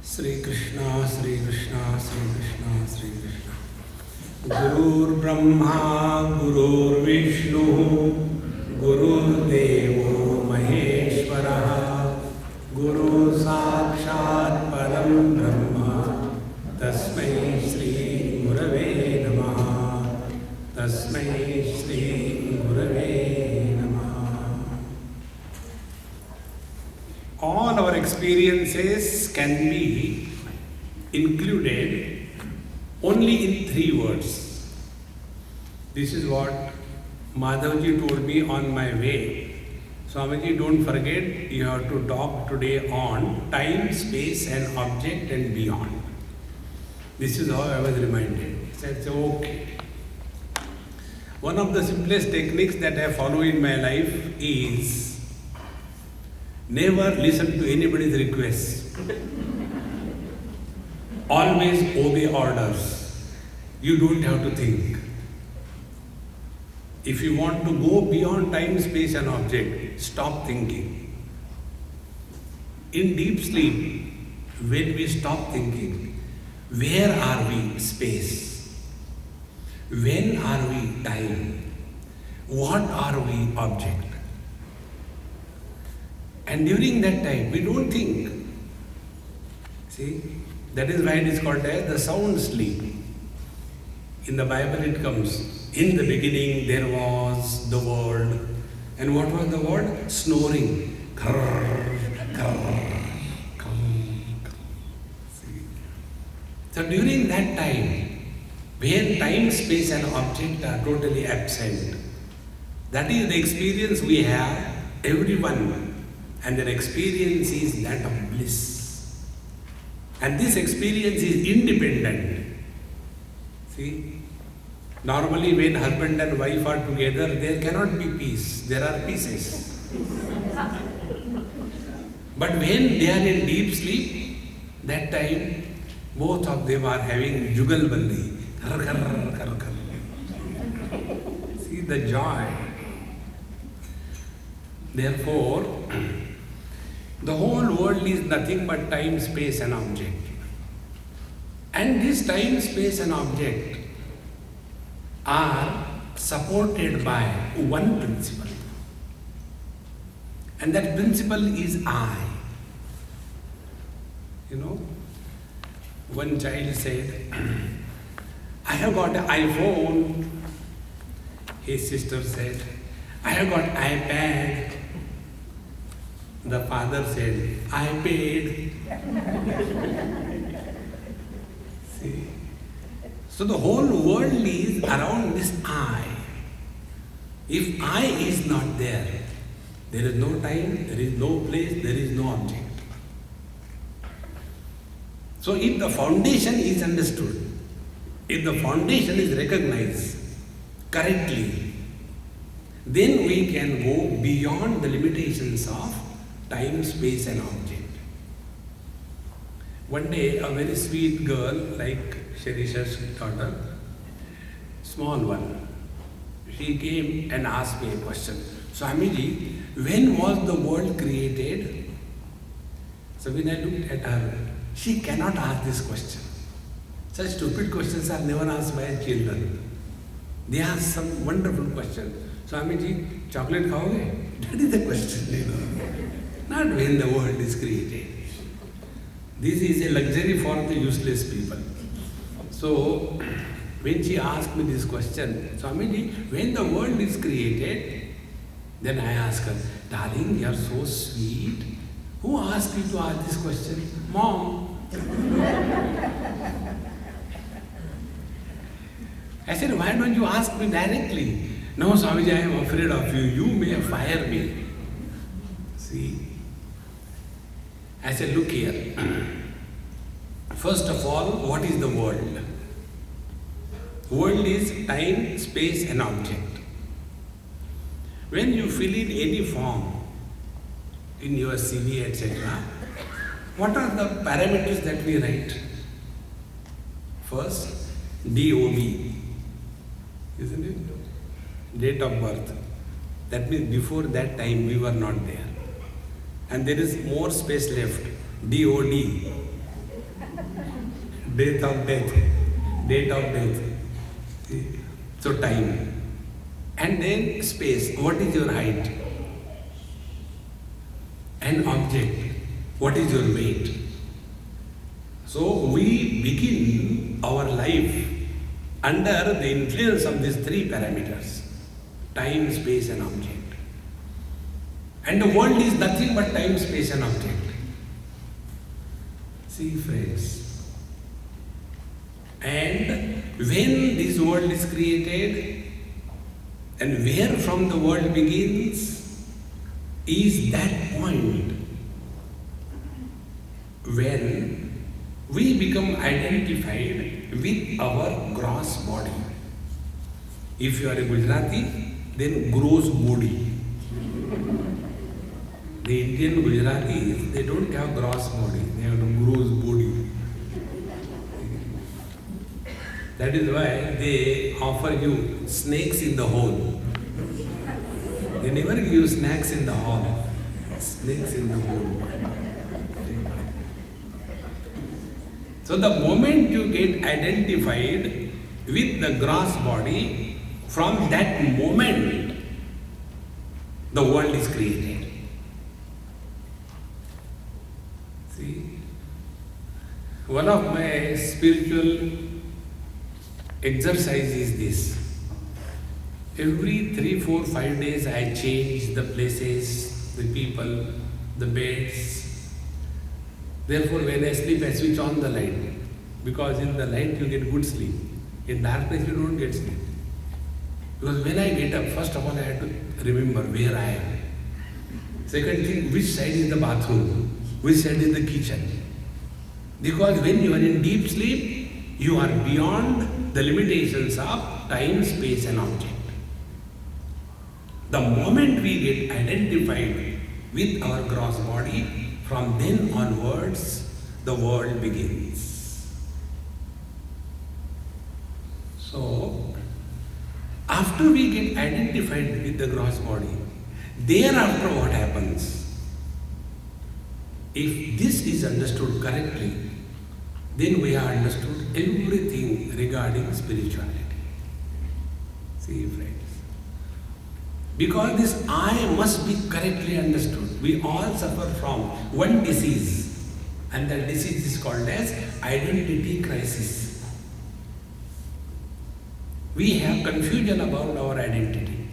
Sri Krishna, Sri Krishna, Sri Krishna, Sri Krishna. Gurur Brahma, Gurur Vishnu, Gurur Devo Maheshwara, Guru Sakshat Param Brahma, Tasmai Sri Gurave Namaha, Tasmai Sri Gurave Namaha. All our experiences can be included only in 3 words. This is what Madhavji told me on my way. Swamiji, don't forget, you have to talk today on time, space and object and beyond. This is how I was reminded. He said, okay. One of the simplest techniques that I follow in my life is never listen to anybody's request. Always obey orders. You don't have to think. If you want to go beyond time, space and object, stop thinking. In deep sleep, when we stop thinking, where are we? Space. When are we? Time. What are we? Object. And during that time, we don't think. See, that is why it is called as the sound sleep. In the Bible it comes, in the beginning there was the world. And what was the word? Snoring. Krrr, krrr, krrr. See? So during that time, when time, space and object are totally absent, that is the experience we have, everyone. And their experience is that of bliss. And this experience is independent. See? Normally when husband and wife are together, there cannot be peace. There are pieces. But when they are in deep sleep, that time both of them are having jugalbandi. See the joy. Therefore, the whole world is nothing but time, space and object. And this time, space and object are supported by one principle. And that principle is I. You know, one child said, I have got an iPhone. His sister said, I have got iPad. The father said, I paid. See? So the whole world is around this I. If I is not there, there is no time, there is no place, there is no object. So if the foundation is understood, if the foundation is recognized correctly, then we can go beyond the limitations of time, space and object. One day, a very sweet girl like Shirisha's daughter, small one, she came and asked me a question. Swamiji, when was the world created? So when I looked at her, she cannot ask this question. Such stupid questions are never asked by children. They ask some wonderful question. Swamiji, chocolate khaoge? That is the question, you know. Not when the world is created. This is a luxury for the useless people. So, when she asked me this question, Swamiji, when the world is created, then I asked her, darling, you are so sweet. Who asked you to ask this question? Mom. I said, why don't you ask me directly? No, Swamiji, I am afraid of you. You may fire me. See? I said, look here. First of all, what is the world? World is time, space and object. When you fill in any form, in your CV, etc., what are the parameters that we write? First, DOB, isn't it? Date of birth. That means before that time we were not there. And there is more space left, DOD. Date of death. Date of death. See? So time. And then space. What is your height? An object. What is your weight? So we begin our life under the influence of these three parameters: time, space, and object. And the world is nothing but time, space, and object. See, friends. And when this world is created, and where from the world begins, is that point when we become identified with our gross body. If you are a Gujarati, then gross body. The Indian Gujaratis, they don't have gross body, they have a gross body. That is why they offer you snakes in the hole. They never give you snacks in the hall. Snakes in the hole. So the moment you get identified with the gross body, from that moment, the world is created. See, one of my spiritual exercise is this. Every 3, 4, 5 days I change the places, the people, the beds. Therefore, when I sleep, I switch on the light. Because in the light you get good sleep. In darkness you don't get sleep. Because when I get up, first of all I have to remember where I am. Second thing, which side is the bathroom? Which side is the kitchen? Because when you are in deep sleep, you are beyond the limitations of time, space and object. The moment we get identified with our gross body, from then onwards, the world begins. So, after we get identified with the gross body, thereafter what happens? If this is understood correctly, then we have understood everything regarding spirituality. See, friends. Because this I must be correctly understood. We all suffer from one disease, and that disease is called as identity crisis. We have confusion about our identity.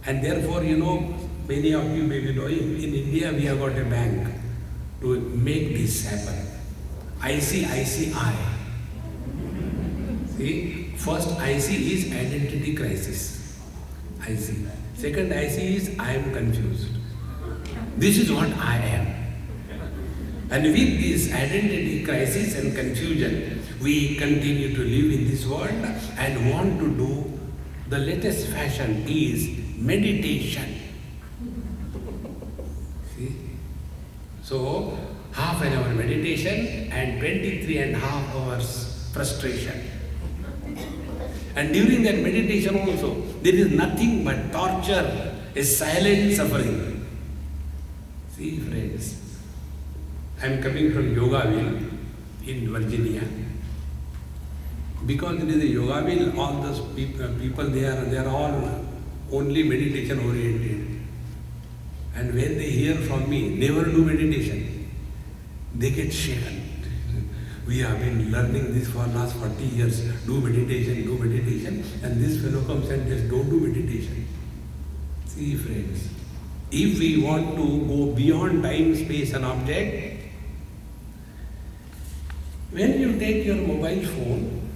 And therefore, many of you may be knowing, in India we have got a bank to make this happen. ICICI. See, first IC is identity crisis. IC. Second IC is I am confused. This is what I am. And with this identity crisis and confusion, we continue to live in this world and want to do the latest fashion is meditation. See? So, half an hour meditation and 23.5 hours frustration. And during that meditation also, there is nothing but torture, a silent suffering. See, friends, I am coming from Yogaville in Virginia. Because it is a Yogaville, all those people there, they are all only meditation oriented. And when they hear from me, never do meditation, they get shaken. We have been learning this for last 40 years. Do meditation. And this fellow comes and says, don't do meditation. See, friends, if we want to go beyond time, space and object, when you take your mobile phone,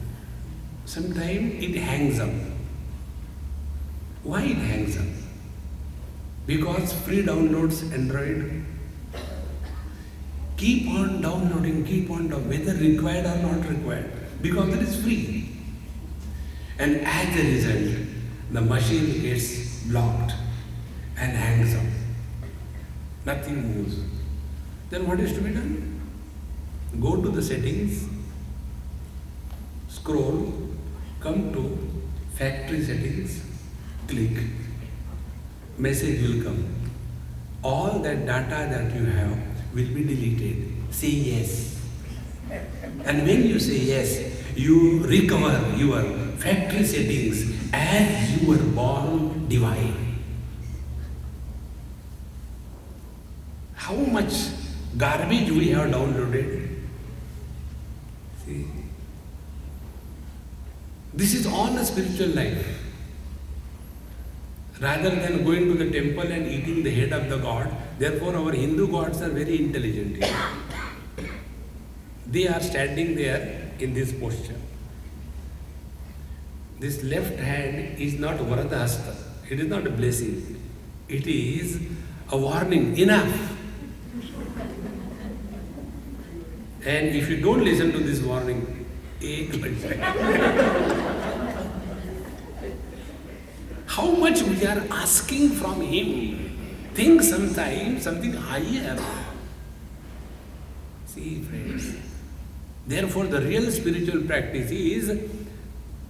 sometimes it hangs up. Why it hangs up? Because free downloads Android. Keep on downloading, whether required or not required, because it is free. And as a result, the machine gets blocked and hangs up. Nothing moves. Then what is to be done? Go to the settings, scroll, come to factory settings, click, message will come. All that data that you have will be deleted. Say yes. And when you say yes, you recover your factory settings as you were born divine. How much garbage we have downloaded? See? This is all a spiritual life. Rather than going to the temple and eating the head of the god, therefore our Hindu gods are very intelligent. They are standing there in this posture. This left hand is not Varadhasta. It is not a blessing. It is a warning. Enough. And if you don't listen to this warning, how much we are asking from him. Think sometimes something higher. See, friends. Therefore, the real spiritual practice is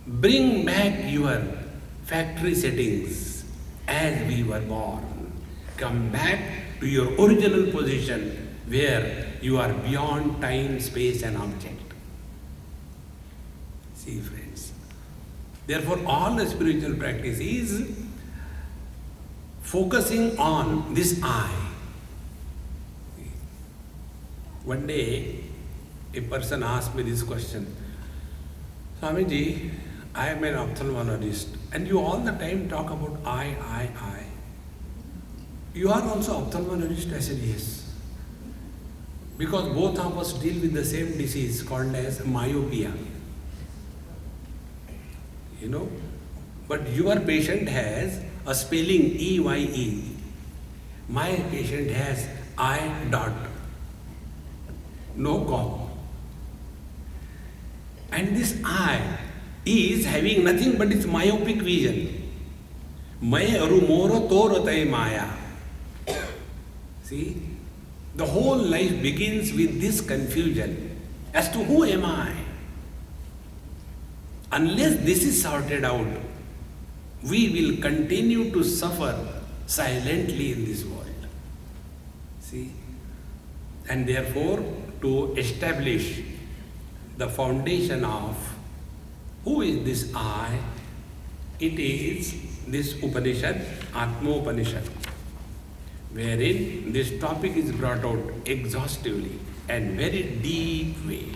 bring back your factory settings as we were born. Come back to your original position where you are beyond time, space and object. See, friends. Therefore, all the spiritual practice is focusing on this I. One day, a person asked me this question, Swamiji, I am an ophthalmologist and you all the time talk about I. You are also ophthalmologist? I said yes. Because both of us deal with the same disease called as myopia. You know, but your patient has a spelling EYE. My patient has I dot. No comma. And this I is having nothing but its myopic vision. May arumoro toratai maya. See, the whole life begins with this confusion as to who am I. Unless this is sorted out, we will continue to suffer silently in this world. See? And therefore, to establish the foundation of who is this I, it is this Upanishad, Atma Upanishad, wherein this topic is brought out exhaustively and very deep way.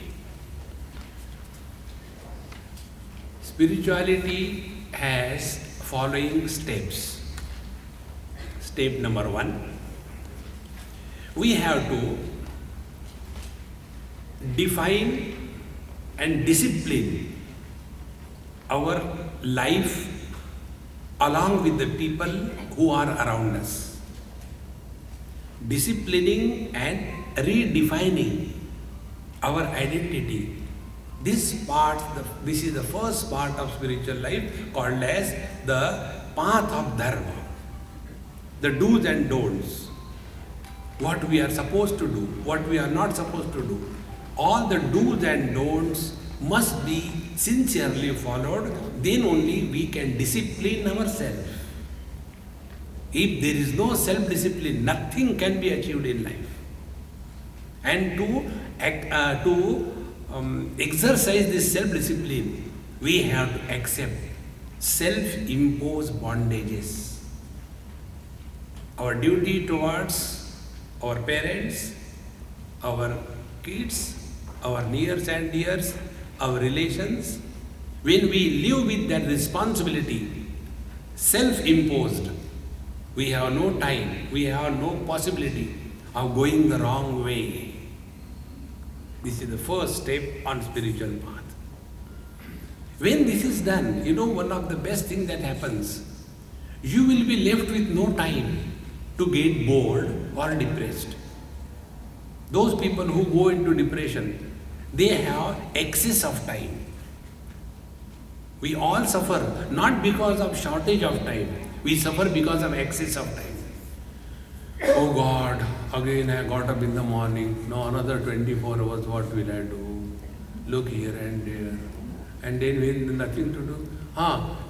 Spirituality has following steps. Step number 1, we have to define and discipline our life along with the people who are around us. Disciplining and redefining our identity. This is the first part of spiritual life called as the path of dharma. The do's and don'ts. What we are supposed to do, what we are not supposed to do. All the do's and don'ts must be sincerely followed, then only we can discipline ourselves. If there is no self-discipline, nothing can be achieved in life. And to exercise this self-discipline, we have to accept self-imposed bondages. Our duty towards our parents, our kids, our nears and dears, our relations, when we live with that responsibility, self-imposed, we have no time, we have no possibility of going the wrong way. This is the first step on spiritual path. When this is done, you know, one of the best things that happens, you will be left with no time to get bored or depressed. Those people who go into depression, they have excess of time. We all suffer not because of shortage of time, we suffer because of excess of time. Oh God, again I got up in the morning, now another 24 hours, what will I do? Look here and there. And then when nothing to do,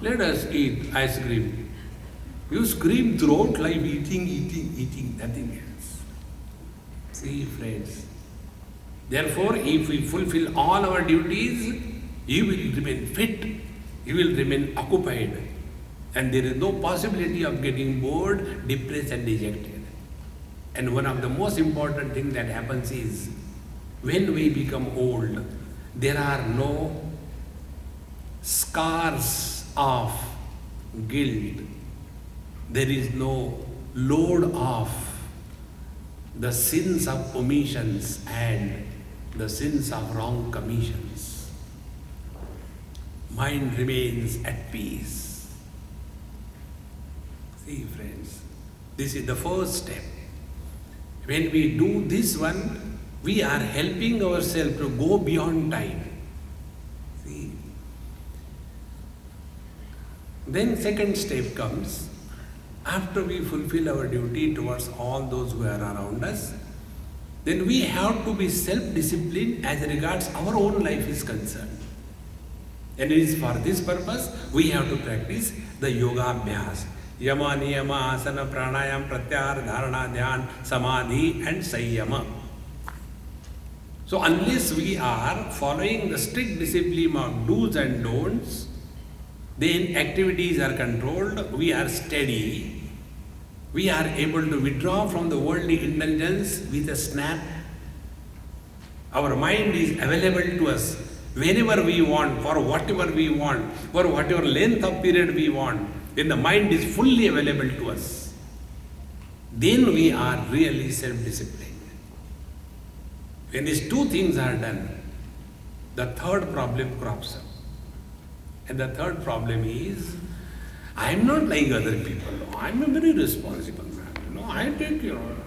let us eat ice cream. You scream throughout life, eating, nothing else. See, friends, Therefore, if we fulfill all our duties, you will remain fit, you will remain occupied, and there is no possibility of getting bored, depressed and dejected. And one of the most important things that happens is, when we become old, there are no scars of guilt, there is no load of the sins of omissions and the sins of wrong commissions. Mind remains at peace. See, friends, this is the first step. When we do this one, we are helping ourselves to go beyond time. See? Then second step comes, after we fulfill our duty towards all those who are around us, then we have to be self-disciplined as regards our own life is concerned. And it is for this purpose we have to practice the yoga abhyas. Yama, niyama, asana, pranayam, pratyahar, dharana, dhyan, samadhi and sanyama. So unless we are following the strict discipline of do's and don'ts, then activities are controlled, we are steady, we are able to withdraw from the worldly indulgence with a snap. Our mind is available to us whenever we want, for whatever we want, for whatever length of period we want. When the mind is fully available to us, then we are really self-disciplined. When these two things are done, the third problem crops up. And the third problem is, I am not like other people. I am a very responsible man. I take care of it.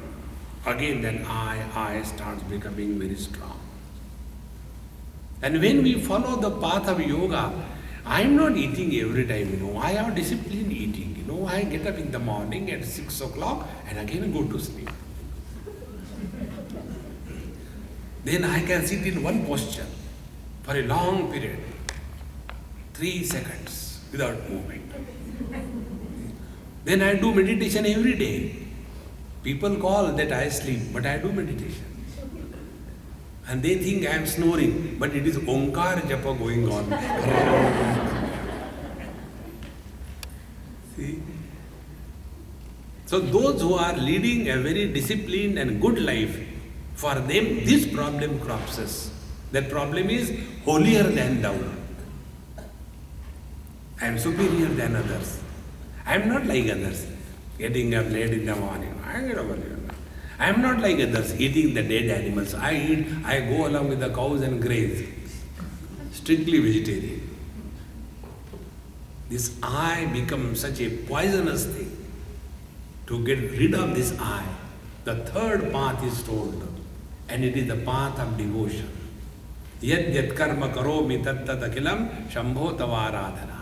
Again, then I starts becoming very strong. And when we follow the path of yoga, I am not eating every time. I have disciplined eating. I get up in the morning at 6 o'clock and again go to sleep. Then I can sit in one posture for a long period, 3 seconds without movement. Then I do meditation every day. People call that I sleep, but I do meditation. And they think I am snoring, but it is Omkar Japa going on. See? So those who are leading a very disciplined and good life, for them this problem crops us. That problem is holier than thou. I am superior than others. I am not like others, getting up late in the morning. I am not like others, eating the dead animals. I go along with the cows and graze. Strictly vegetarian. This I becomes such a poisonous thing. To get rid of this I, the third path is told, and it is the path of devotion. Yad yad karma karomi tat tat akilam shambho tavaradhana.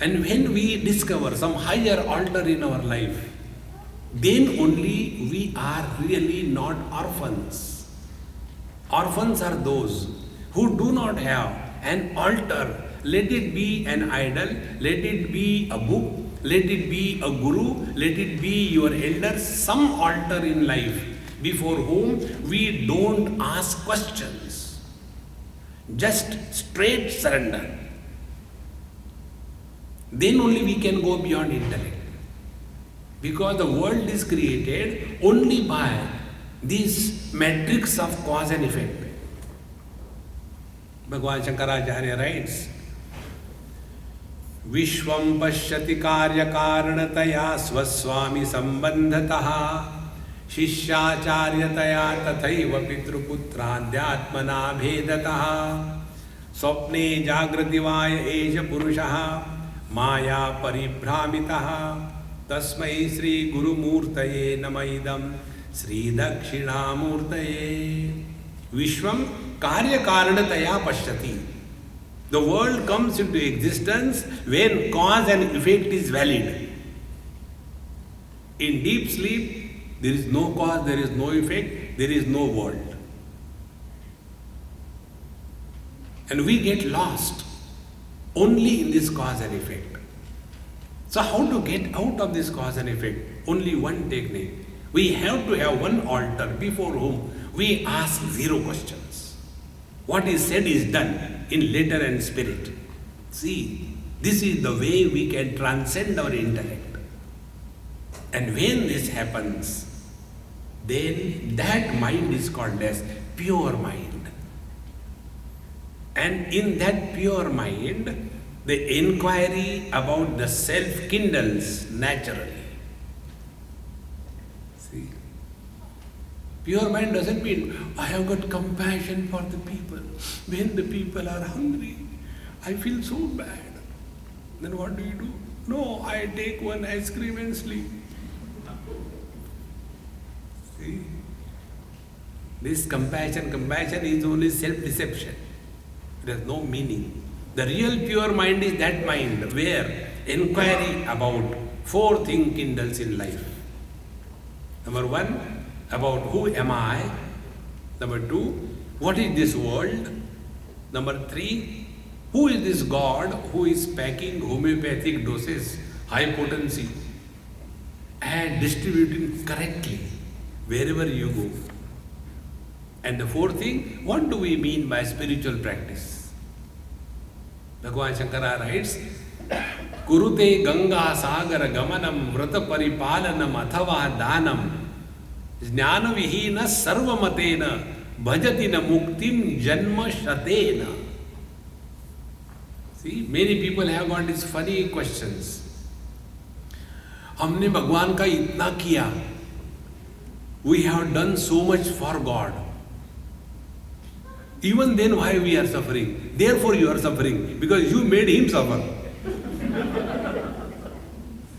And when we discover some higher altar in our life, then only we are really not orphans. Orphans are those who do not have an altar. Let it be an idol, let it be a book, let it be a guru, let it be your elders, some altar in life before whom we don't ask questions. Just straight surrender. Then only we can go beyond intellect. Because the world is created only by this matrix of cause and effect. Bhagavan Shankaracharya writes, Vishwam pashyati karya karanataya swaswami sambandhataha Shishyacharya tathaiva pitruputradhyatmana bhedataha Swapne jagrativaya esha purushaha Maya paribhramitaha Tasmai Sri Guru Murtaye Namaidam Sri Dakshina Murtaye Vishwam Karya Karanataya Pashyati. The world comes into existence when cause and effect is valid. In deep sleep, there is no cause, there is no effect, there is no world. And we get lost only in this cause and effect. So how to get out of this cause and effect? Only one technique. We have to have one altar before whom we ask zero questions. What is said is done in letter and spirit. See, this is the way we can transcend our intellect. And when this happens, then that mind is called as pure mind. And in that pure mind, the inquiry about the self kindles naturally. See? Pure mind doesn't mean I have got compassion for the people. When the people are hungry, I feel so bad. Then what do? No, I take one ice cream and sleep. See? This compassion is only self-deception. It has no meaning. The real pure mind is that mind where inquiry about four things kindles in life. Number one, about who am I? Number two, what is this world? Number three, who is this God who is packing homeopathic doses, high potency, and distributing correctly wherever you go? And the fourth thing, what do we mean by spiritual practice? Bhagavan Shankara writes, Kurute Ganga Sagar Gamanam Vrata Paripalanam Athava Danam Jnana Vihina Sarvamatena Bhajatina Muktim Janma Shatena. See, many people have got these funny questions. हमने भगवान का इतना किया. We have done so much for God. Even then why we are suffering? Therefore you are suffering, because you made him suffer.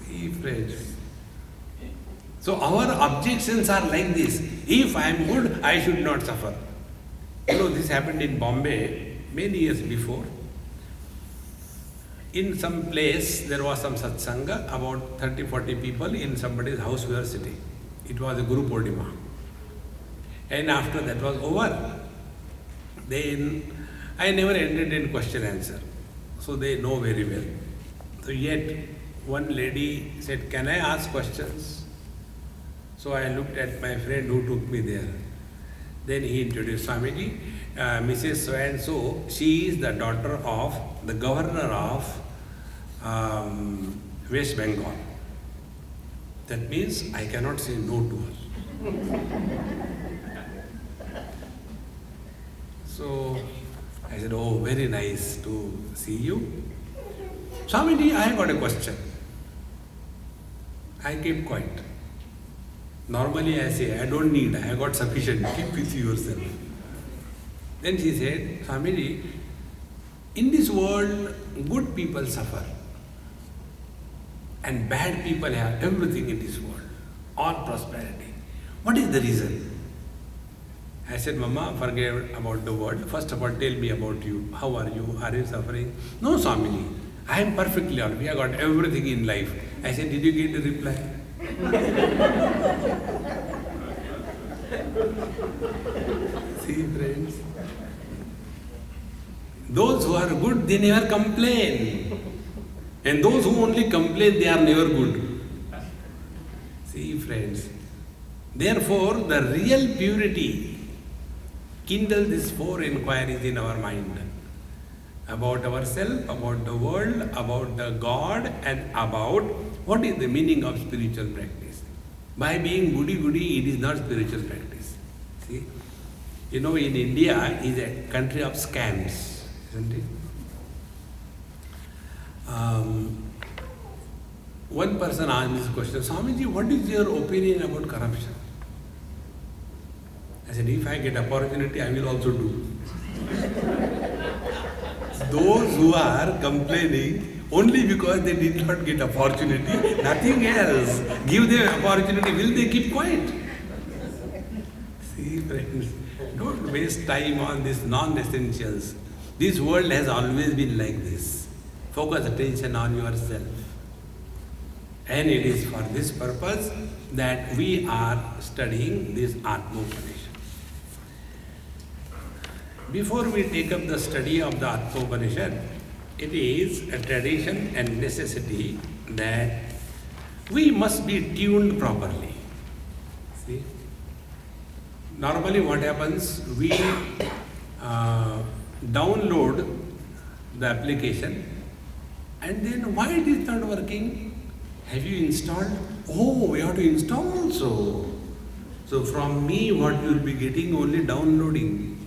See, friends. So our objections are like this. If I am good, I should not suffer. You know, this happened in Bombay many years before. In some place, there was some satsanga, about 30-40 people in somebody's house we were sitting. It was a Guru Purnima. And after that was over, then I never entertained question answer. So they know very well. So yet one lady said, can I ask questions? So I looked at my friend who took me there. Then he introduced Swamiji, Mrs. So-and-so, she is the daughter of the governor of West Bengal. That means I cannot say no to her. So I said, oh, very nice to see you. Swamiji, I have got a question. I kept quiet. Normally I say, I don't need, I have got sufficient, keep with yourself. Then she said, Swamiji, in this world, good people suffer. And bad people have everything in this world, all prosperity. What is the reason? I said, Mama, forget about the world. First of all, tell me about you. How are you? Are you suffering? No, Swamiji, I am perfectly all right. We have got everything in life. I said, did you get the reply? See, friends, those who are good, they never complain. And those who only complain, they are never good. See, friends, therefore, the real purity kindle these four inquiries in our mind. About ourselves, about the world, about the God, and about what is the meaning of spiritual practice. By being goody-goody, it is not spiritual practice. See? You know, in India is a country of scams, isn't it? One person asked me this question, Swamiji, what is your opinion about corruption? I said, if I get opportunity, I will also do. Those who are complaining only because they did not get opportunity, nothing else. Give them opportunity, will they keep quiet? See, friends, don't waste time on these non-essentials. This world has always been like this. Focus attention on yourself. And it is for this purpose that we are studying this Atma-Upanishad. Before we take up the study of the Atma-Upanishad, it is a tradition and necessity that we must be tuned properly. See? Normally what happens, we download the application and then why it is not working? Have you installed? Oh, we have to install also. So from me what you will be getting only downloading.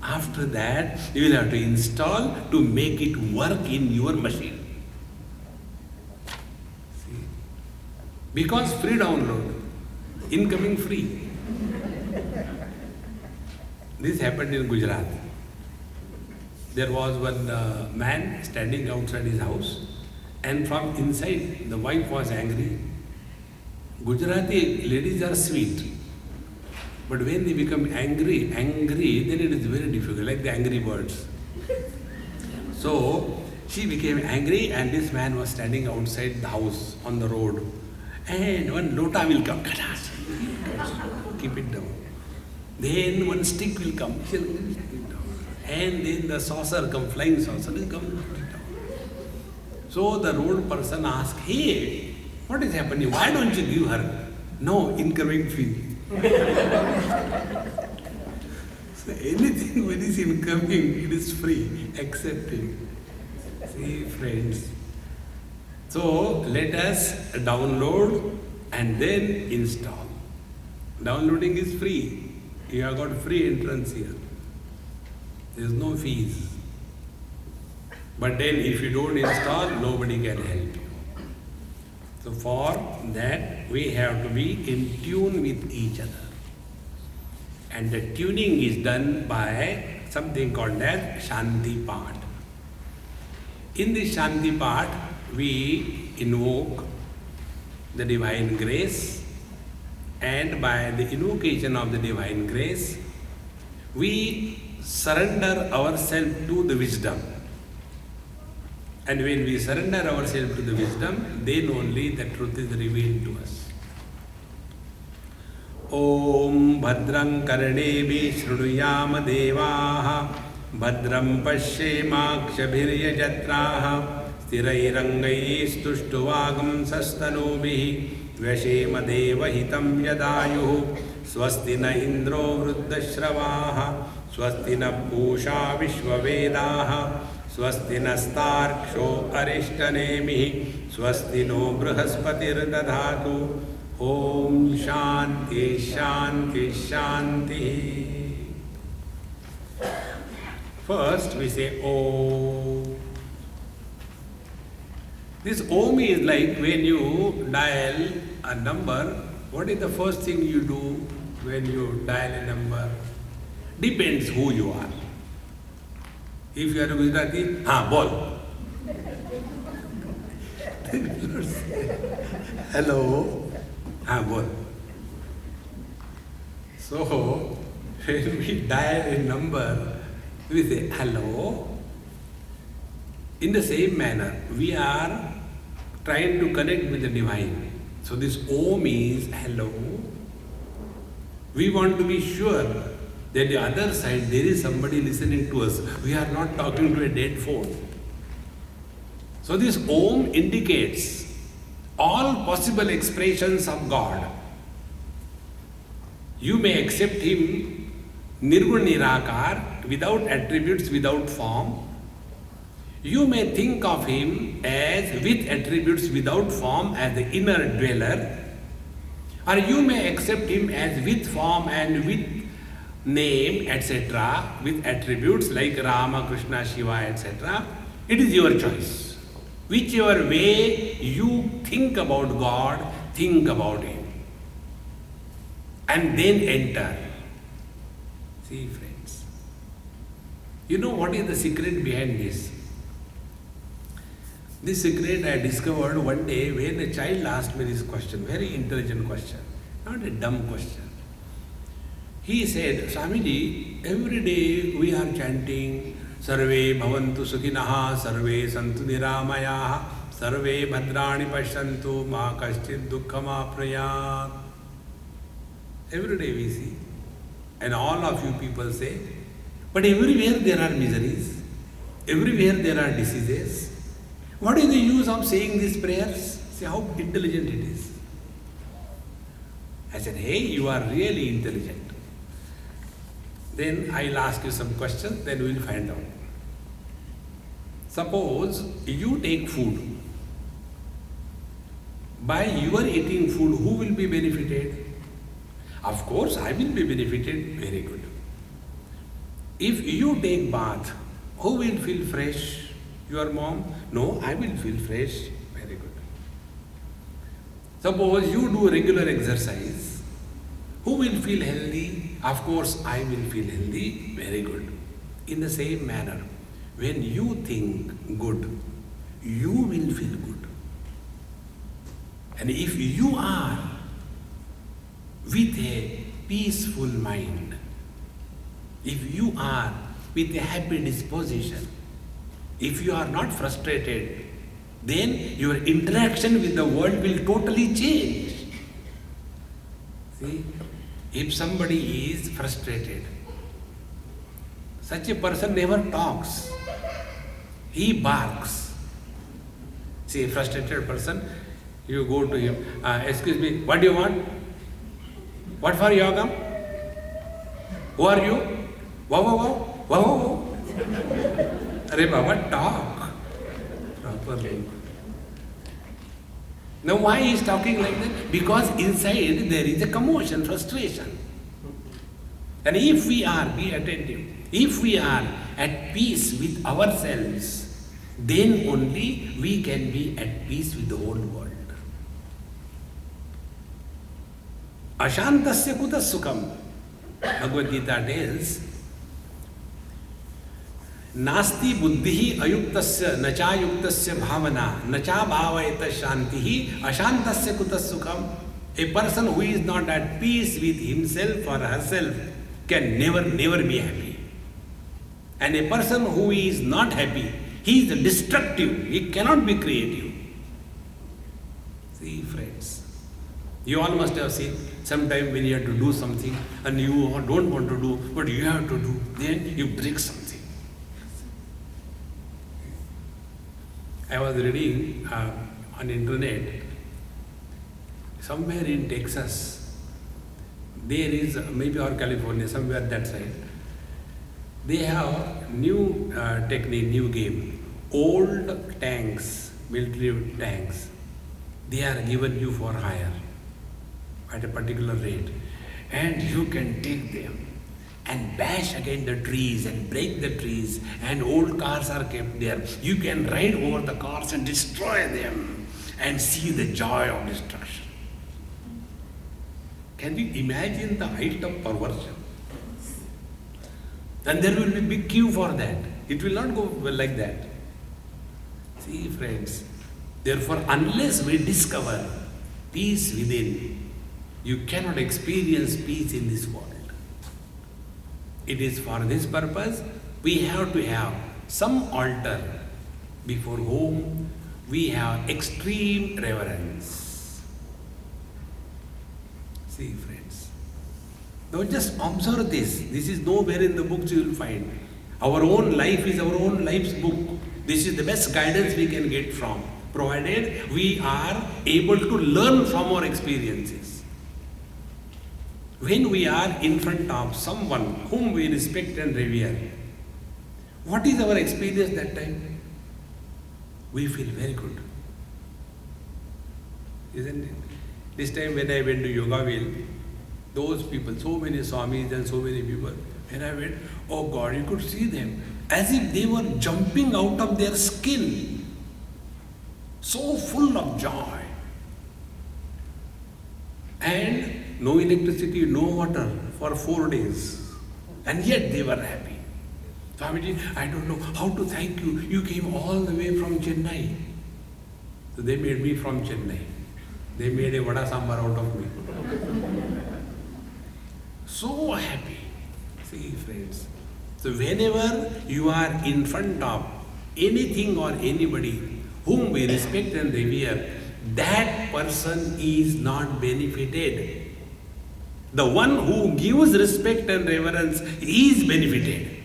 After that you will have to install to make it work in your machine. See? Because free download, incoming free. This happened in Gujarat. There was one man standing outside his house, and from inside the wife was angry. Gujarati ladies are sweet, but when they become angry, then it is very difficult, like the angry birds. So she became angry, and this man was standing outside the house on the road, and one lota will come, keep it down. Then one stick will come, she'll keep it down. And then the saucer come, flying saucer will come, keep it down. So the road person asked, hey, what is happening? Why don't you give her? No, incoming fee. So anything when is incoming, it is free. Accept it. See, friends. So let us download and then install. Downloading is free. You have got free entrance here. There is no fees. But then if you don't install, nobody can help you. So for that, we have to be in tune with each other. And the tuning is done by something called as Shanti Part. In this Shanti Part, we invoke the Divine Grace, and by the invocation of the Divine Grace, we surrender ourselves to the wisdom. And when we surrender ourselves to the wisdom, then only the truth is revealed to us. Om Bhadram Karnevi Shrunuyama Devaha Bhadram Pashyemakshabhirya Jatraha Sthirairangai Stuštuvagam Sastanobhi Vyashema Deva Hitam Yadayu Swasti na Indro Vruddashravaha Swasti na Pusha Vishwavedaha Swasti nastarksho arishtanemihi Swasti no brahaspatir dadhatu Om Shanti Shanti Shanti. First we say Om. This Om is like when you dial a number. What is the first thing you do when you dial a number? Depends who you are. If you are a Gujarati, bol. Hello, bol. So, when we dial a number, we say hello. In the same manner, we are trying to connect with the Divine. So this Om is hello. We want to be sure that the other side there is somebody listening to us. We are not talking to a dead phone. So this Om indicates all possible expressions of God. You may accept Him Nirgun Nirakar, without attributes, without form. You may think of Him as with attributes, without form, as the inner dweller. Or you may accept Him as with form and with name, etc., with attributes like Rama, Krishna, Shiva, etc. It is your choice. Whichever way you think about God, think about Him. And then enter. See, friends. You know what is the secret behind this? This secret I discovered one day when a child asked me this question, very intelligent question, not a dumb question. He said, Swamiji, every day we are chanting, Sarve bhavantu sukhinaha, sarve santu niramayaha, sarve bhadrani pashyantu, ma kaschid dukkham aprayat. Every day we see. And all of you people say, but everywhere there are miseries, everywhere there are diseases. What is the use of saying these prayers? See how intelligent it is. I said, hey, you are really intelligent. Then I'll ask you some questions, then we'll find out. Suppose you take food. By your eating food, who will be benefited? Of course, I will be benefited. Very good. If you take bath, who will feel fresh? Your mom? No, I will feel fresh. Very good. Suppose you do regular exercise, who will feel healthy? Of course, I will feel healthy. Very good. In the same manner, when you think good, you will feel good. And if you are with a peaceful mind, if you are with a happy disposition, if you are not frustrated, then your interaction with the world will totally change. See, if somebody is frustrated, such a person never talks. He barks. See, a frustrated person, you go to him, excuse me, what do you want? What for yoga? Who are you? Wow, wow, wow, wow, wow, wow. Arey Baba, talk properly. Now why he is talking like that? Because inside there is a commotion, frustration. And if we are, be attentive, if we are at peace with ourselves, then only we can be at peace with the whole world. Ashantasya kuta sukham. Bhagavad Gita tells, नास्ति बुद्धि अयुक्तस्य नचा युक्तस्य भावना नचा भावयत शांति अशांतस्य कुतः सुखम. A person who is not at peace with himself or herself can never be happy. And a person who is not happy, he is destructive, he cannot be creative. See, friends, you all must have seen sometime when you have to do something and you don't want to do, but you have to do, then you break something. I was reading on internet, somewhere in Texas, there is, maybe or California, somewhere that side, they have new technique, new game. Old tanks, military tanks, they are given you for hire at a particular rate, and you can take them and bash against the trees and break the trees, and old cars are kept there. You can ride over the cars and destroy them and see the joy of destruction. Can you imagine the height of perversion? And there will be big queue for that. It will not go like that. See, friends, therefore, unless we discover peace within, you cannot experience peace in this world. It is for this purpose we have to have some altar before whom we have extreme reverence. See, friends, now just observe this. This is nowhere in the books you will find. Our own life is our own life's book. This is the best guidance we can get from, provided we are able to learn from our experiences. When we are in front of someone whom we respect and revere, what is our experience that time? We feel very good. Isn't it? This time when I went to Yogaville, those people, so many Swamis and so many people, when I went, oh God, you could see them as if they were jumping out of their skin, so full of joy. And no electricity, no water for 4 days. And yet they were happy. Swamiji, I don't know how to thank you. You came all the way from Chennai. So they made me from Chennai. They made a vada sambar out of me. So happy. See, friends. So whenever you are in front of anything or anybody whom we respect and revere, that person is not benefited. The one who gives respect and reverence is benefited.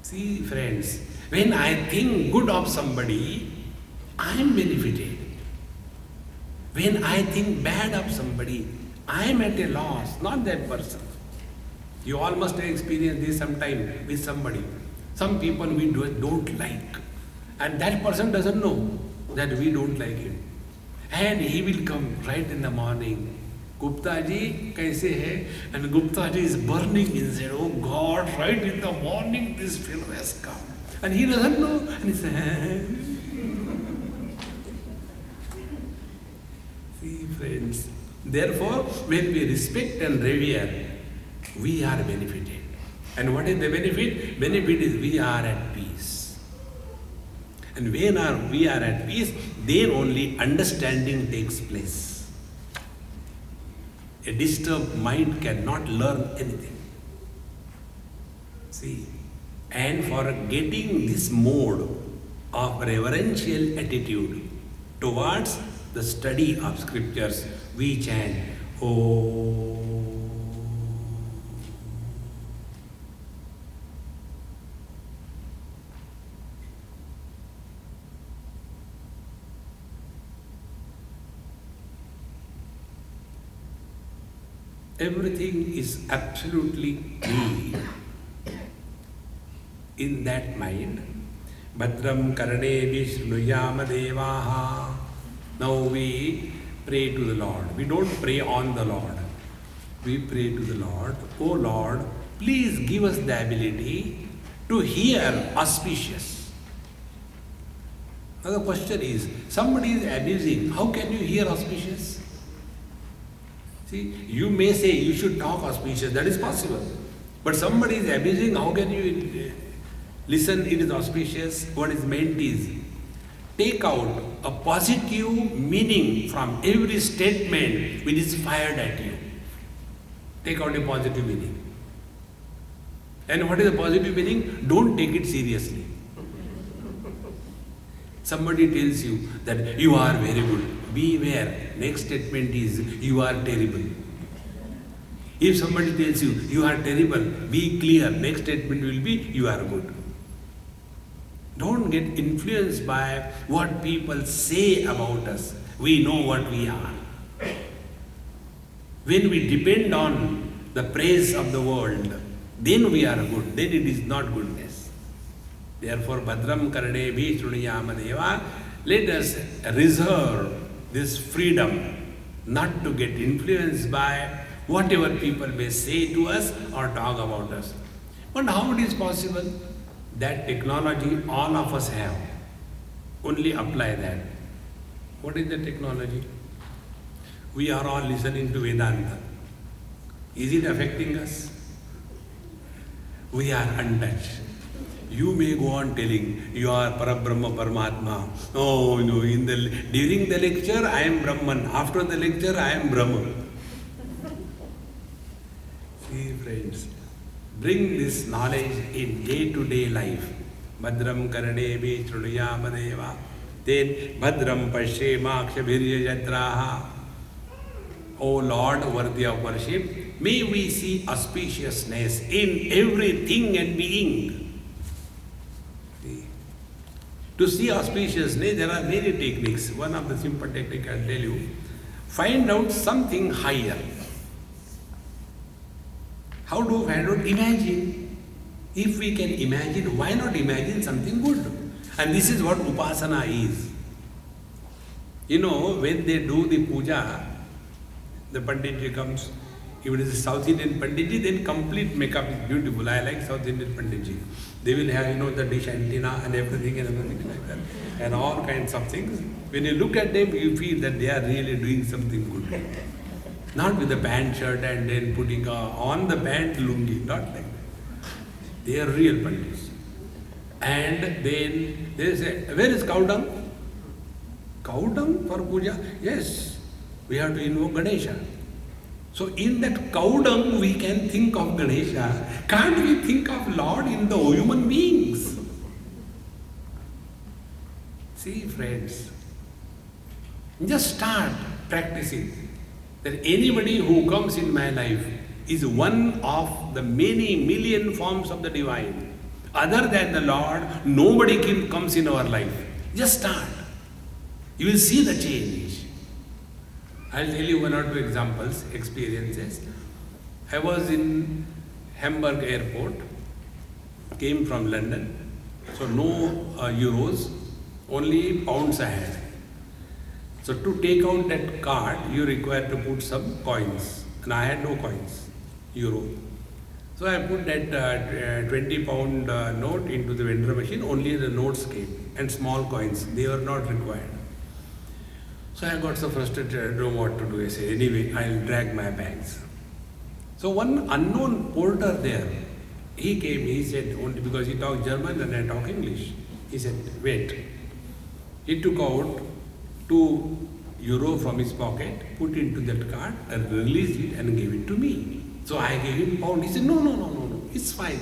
See, friends, when I think good of somebody, I am benefited. When I think bad of somebody, I am at a loss, not that person. You all must have experienced this sometime with somebody. Some people we don't like. And that person doesn't know that we don't like him. And he will come right in the morning. Gupta ji, kaise hai? And Gupta ji is burning inside. Oh God, right in the morning this fellow has come. And he doesn't know. And he says, see friends. Therefore, when we respect and revere, we are benefited. And what is the benefit? Benefit is we are at peace. And when we are at peace, then only understanding takes place. A disturbed mind cannot learn anything. See, and for getting this mode of reverential attitude towards the study of scriptures, we chant, Oh. Everything is absolutely clean in that mind. Bhadram karane vishnuyama devaha. Now we pray to the Lord. We don't pray on the Lord. We pray to the Lord. Oh Lord, please give us the ability to hear auspicious. Now the question is, somebody is abusing. How can you hear auspicious? See, you may say you should talk auspicious, that is possible. But somebody is abusing, how can you listen it is auspicious? What is meant is, take out a positive meaning from every statement which is fired at you. Take out a positive meaning. And what is the positive meaning? Don't take it seriously. Somebody tells you that you are very good. Beware. Next statement is, you are terrible. If somebody tells you, you are terrible, be clear. Next statement will be, you are good. Don't get influenced by what people say about us. We know what we are. When we depend on the praise of the world, then we are good. Then it is not goodness. Therefore, Bhadram karane vishnuyama deva, let us reserve this freedom not to get influenced by whatever people may say to us or talk about us. But how it is possible? That technology all of us have. Only apply that. What is the technology? We are all listening to Vedanta. Is it affecting us? We are untouched. You may go on telling, you are Parabrahma Paramatma. Oh, no, during the lecture I am Brahman. After the lecture I am Brahma. See friends, bring this knowledge in day-to-day life. Bhadram karane vishnuyama deva. Then Bhadram pashyema akshabhirya jatraha. O Lord, worthy of worship, may we see auspiciousness in everything and being. To see auspiciousness, there are many techniques. One of the simple techniques I'll tell you. Find out something higher. How do I don't imagine? If we can imagine, why not imagine something good? And this is what Upasana is. You know, when they do the puja, the Panditji comes. If it is a South Indian Panditji, then complete makeup is beautiful. I like South Indian Panditji. They will have, the dish antenna and everything like that. And all kinds of things. When you look at them, you feel that they are really doing something good. Not with a pant shirt and then putting on the pant lungi, not like that. They are real Pandits. And then they say, where is cow dung? Cow dung for puja? Yes, we have to invoke Ganesha. So in that cow dung we can think of Ganesha. Can't we think of Lord in the human beings? See friends, just start practicing. That anybody who comes in my life is one of the many million forms of the divine. Other than the Lord, nobody comes in our life. Just start. You will see the change. I'll tell you one or two examples, experiences. I was Hamburg airport, came from London. So no euros, only pounds I had. So to take out that card, you require to put some coins. And I had no coins, euro. So I put that 20 pound note into the vendor machine, only the notes came and small coins, they were not required. So I got so frustrated, I don't know what to do. I said, anyway, I'll drag my bags. So one unknown porter there, he came, he said, only because he talked German and I talk English. He said, wait. He took out €2 from his pocket, put into that card and released it and gave it to me. So I gave him pound. He said, no, it's fine.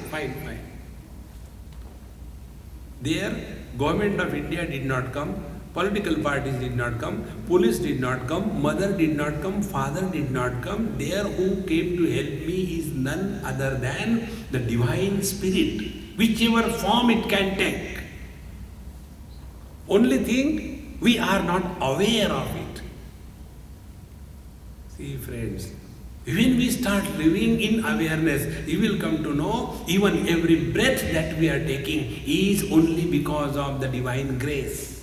There, government of India did not come, political parties did not come, police did not come, mother did not come, father did not come. There who came to help me is none other than the divine spirit, whichever form it can take. Only thing, we are not aware of it. See friends, when we start living in awareness, you will come to know even every breath that we are taking is only because of the divine grace.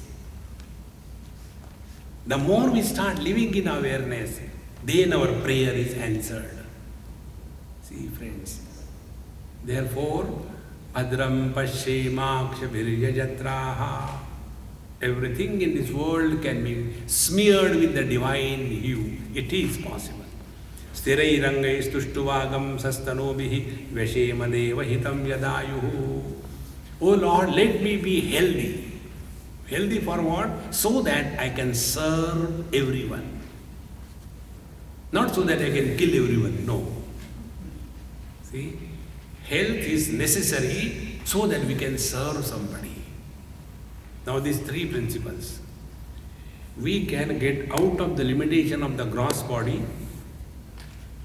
The more we start living in awareness, then our prayer is answered. See friends, therefore, Bhadram Pashyemakshabhiryajatraha. Everything in this world can be smeared with the divine hue. It is possible. Sthirairangai stuštuvagam sastanobihi veshemadeva hitam yadayuhu. Oh Lord, let me be healthy. Healthy for what? So that I can serve everyone. Not so that I can kill everyone, no. See, health is necessary so that we can serve somebody. Now these three principles. We can get out of the limitation of the gross body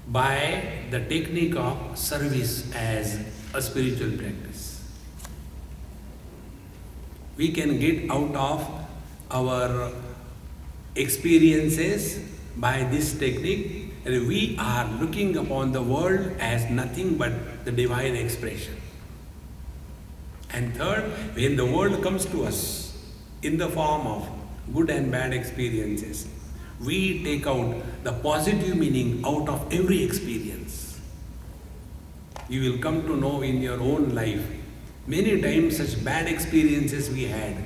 by the technique of service as a spiritual practice. We can get out of our experiences by this technique, and we are looking upon the world as nothing but the divine expression. And third, when the world comes to us in the form of good and bad experiences, we take out the positive meaning out of every experience. You will come to know in your own life, many times such bad experiences we had.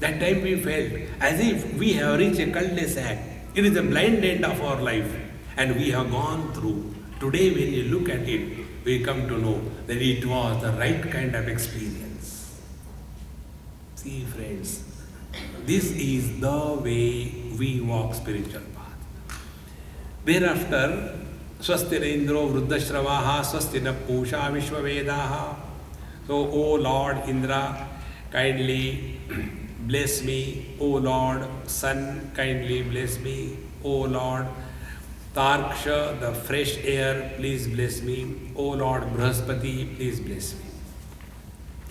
That time we felt as if we have reached a cul-de-sac. It is the blind end of our life and we have gone through. Today when you look at it, we come to know that it was the right kind of experience. See friends, this is the way we walk spiritual path. Thereafter, Swastina Indro Vruddashravaha Swastina Pusha Vishwavedaha. So, O Lord Indra, kindly bless me. O Lord Sun, kindly bless me. O Lord Tarksha, the fresh air, please bless me. O Lord Brahaspati, please bless me.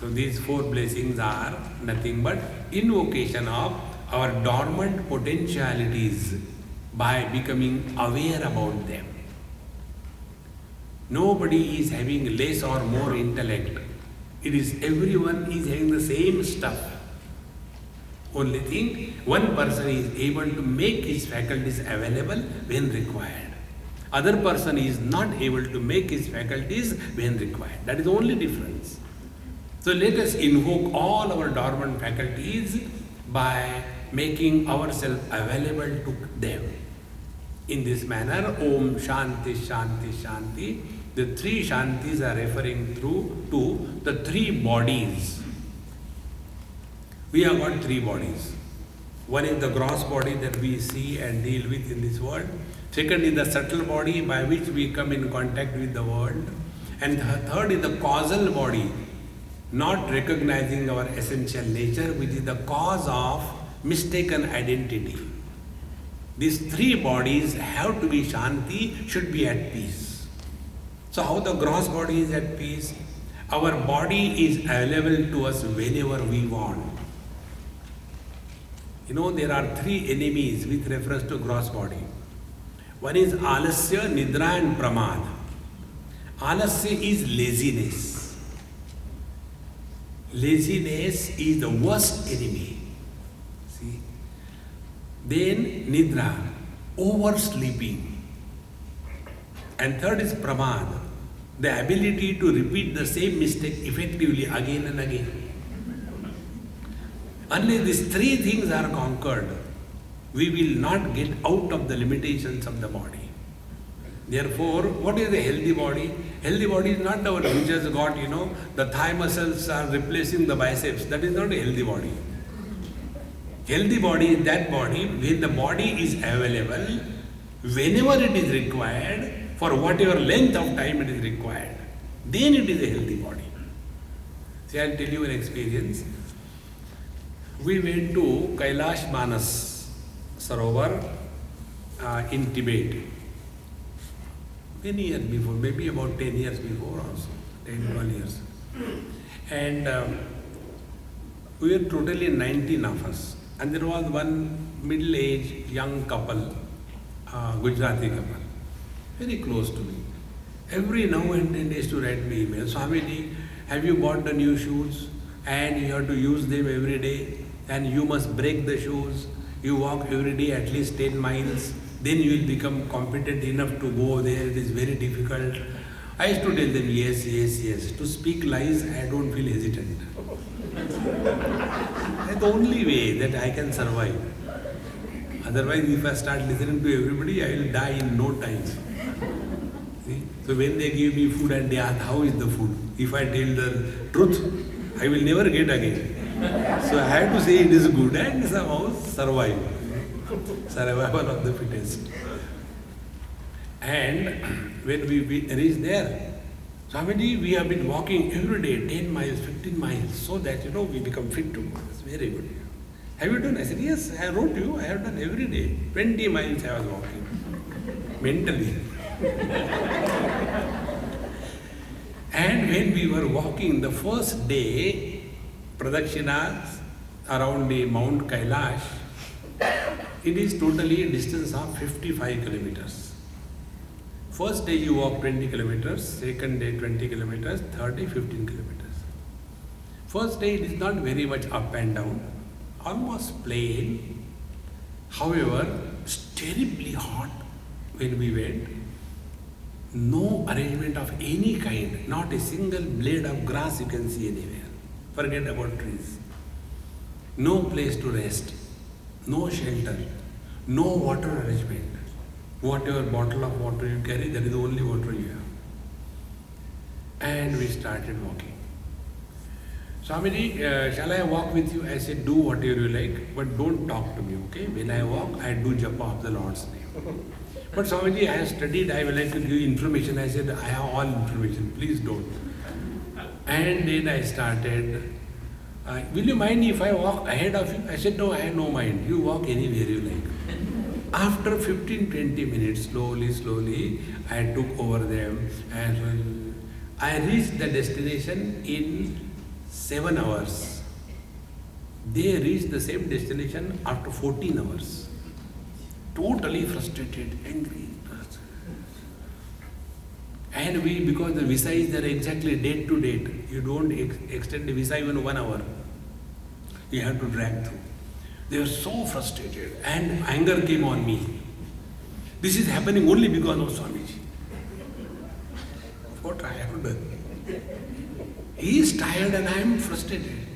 So these four blessings are nothing but invocation of our dormant potentialities by becoming aware about them. Nobody is having less or more intellect. It is everyone is having the same stuff. Only thing, one person is able to make his faculties available when required. Other person is not able to make his faculties when required. That is the only difference. So let us invoke all our dormant faculties by making ourselves available to them. In this manner, Om Shanti Shanti Shanti. The three Shantis are referring to the three bodies. We have got three bodies. One is the gross body that we see and deal with in this world. Second is the subtle body by which we come in contact with the world. And the third is the causal body, not recognizing our essential nature, which is the cause of mistaken identity. These three bodies have to be Shanti, should be at peace. So how the gross body is at peace? Our body is available to us whenever we want. You know, there are three enemies with reference to gross body. One is Alasya, Nidra and Pramad. Alasya is laziness. Laziness is the worst enemy. See? Then nidra, oversleeping. And third is pramad, the ability to repeat the same mistake effectively again and again. Unless these three things are conquered, we will not get out of the limitations of the body. Therefore, what is a healthy body? Healthy body is not the one which has got, the thigh muscles are replacing the biceps. That is not a healthy body. Healthy body is that body when the body is available, whenever it is required, for whatever length of time it is required. Then it is a healthy body. See, I'll tell you an experience. We went to Kailash Manas Sarovar in Tibet. Many years before, maybe about 10 years before also, 10, 12 years. And we were totally 19 of us. And there was one middle-aged young couple, Gujarati couple, very close to me. Every now and then they used to write me email, Swamiji, have you bought the new shoes? And you have to use them every day. And you must break the shoes. You walk every day at least 10 miles. Then you will become competent enough to go there. It is very difficult. I used to tell them, yes, yes, yes. To speak lies, I don't feel hesitant. That's the only way that I can survive. Otherwise, if I start listening to everybody, I will die in no time. See? So when they give me food and they ask, how is the food? If I tell the truth, I will never get again. So I have to say it is good and somehow survive. Survival of the fittest. And when we reach there, Swamiji, we have been walking every day 10 miles, 15 miles, so that we become fit to go. It's very good. Have you done? I said, yes, I wrote you, I have done every day. 20 miles I was walking, mentally. And when we were walking the first day, Pradakshinas around the Mount Kailash, it is totally a distance of 55 kilometers. First day you walk 20 kilometers, second day 20 kilometers, third day 15 kilometers. First day it is not very much up and down, almost plain. However, it's terribly hot when we went. No arrangement of any kind, not a single blade of grass you can see anywhere. Forget about trees. No place to rest, no shelter, no water arrangement. Whatever bottle of water you carry, that is the only water you have. And we started walking. Swamiji, shall I walk with you? I said, do whatever you like, but don't talk to me, okay? When I walk, I do japa of the Lord's name. But Swamiji, I have studied, I would like to give you information. I said, I have all information, please don't. And then I started, will you mind if I walk ahead of you? I said, no, I have no mind. You walk anywhere you like. After 15-20 minutes, slowly, I took over them and I reached the destination in 7 hours. They reached the same destination after 14 hours. Totally frustrated, angry. And because the visa is there exactly date to date, you don't extend the visa even 1 hour. You have to drag through. They were so frustrated and anger came on me. This is happening only because of Swamiji. What I have done. He is tired and I am frustrated.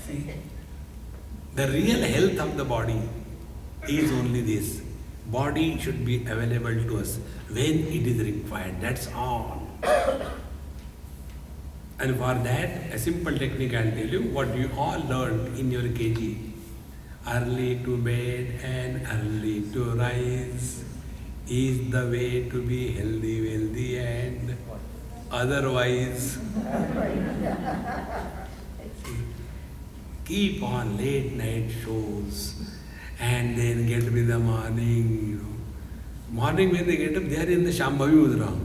See, the real health of the body is only this. Body should be available to us when it is required. That's all. And for that, a simple technique I'll tell you, what you all learned in your KG. Early to bed and early to rise is the way to be healthy, wealthy and otherwise. Keep on late night shows and then get up in the morning. Morning when they get up, they are in the Shambhavi Mudra.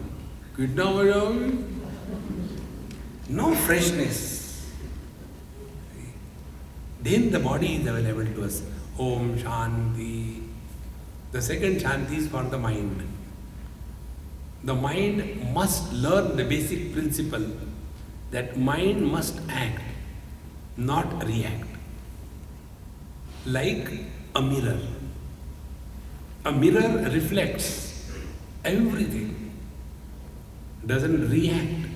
Kitna baja? No freshness. Then the body is available to us. Om Shanti. The second Shanti is for the mind. the mind must learn the basic principle that mind must act, not react. Like a mirror. A mirror reflects everything, doesn't react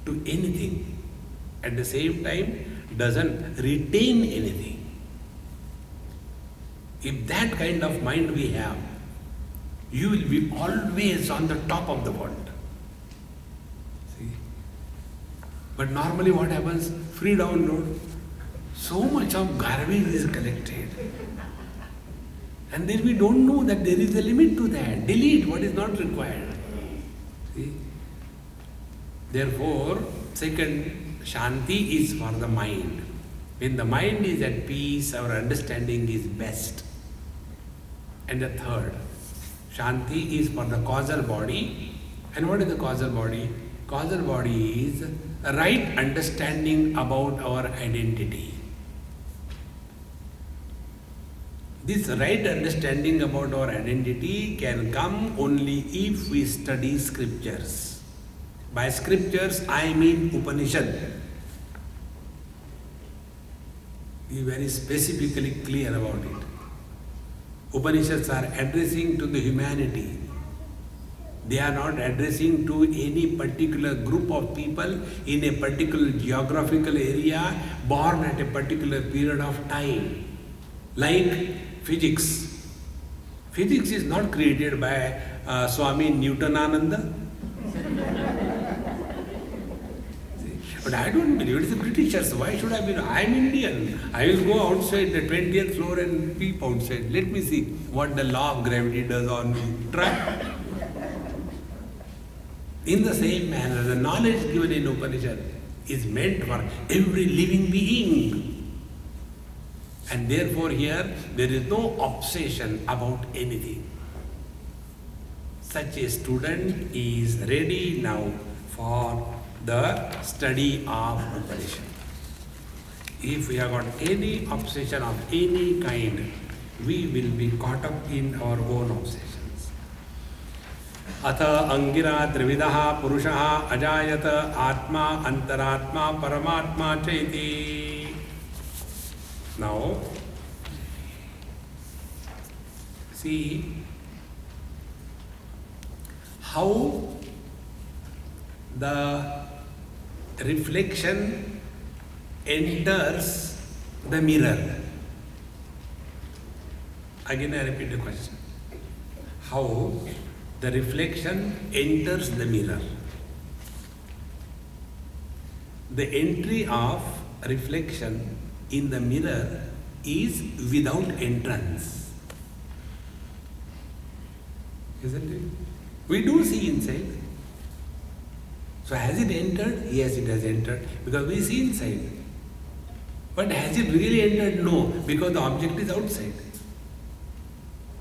to anything, at the same time doesn't retain anything. If that kind of mind we have, you will be always on the top of the world. See? But normally what happens? Free download. So much of garbage is collected. And then we don't know that there is a limit to that. Delete what is not required. See? Therefore, second, Shanti is for the mind. When the mind is at peace, our understanding is best. And the third, Shanti is for the causal body. And what is the causal body? Causal body is a right understanding about our identity. This right understanding about our identity can come only if we study scriptures. By scriptures, I mean Upanishad. Be very specifically clear about it. Upanishads are addressing to the humanity. They are not addressing to any particular group of people in a particular geographical area born at a particular period of time. Like physics. Physics is not created by Swami Anubhavananda. But I don't believe it is the Britishers. Why should I be? I am Indian. I will go outside the 20th floor and peep outside. Let me see what the law of gravity does on me. Try. In the same manner, the knowledge given in Upanishad is meant for every living being. And therefore here, there is no obsession about anything. Such a student is ready now for the study of Upanishad. If we have got any obsession of any kind, we will be caught up in our own obsessions. Atha angira trividaha purushaha ajayata atma antaratma paramatma chaiti. Now, see how the reflection enters the mirror. Again, I repeat the question. How the reflection enters the mirror. The entry of reflection in the mirror is without entrance. Isn't it? We do see inside. So has it entered? Yes, it has entered because we see inside. But has it really entered? No, because the object is outside.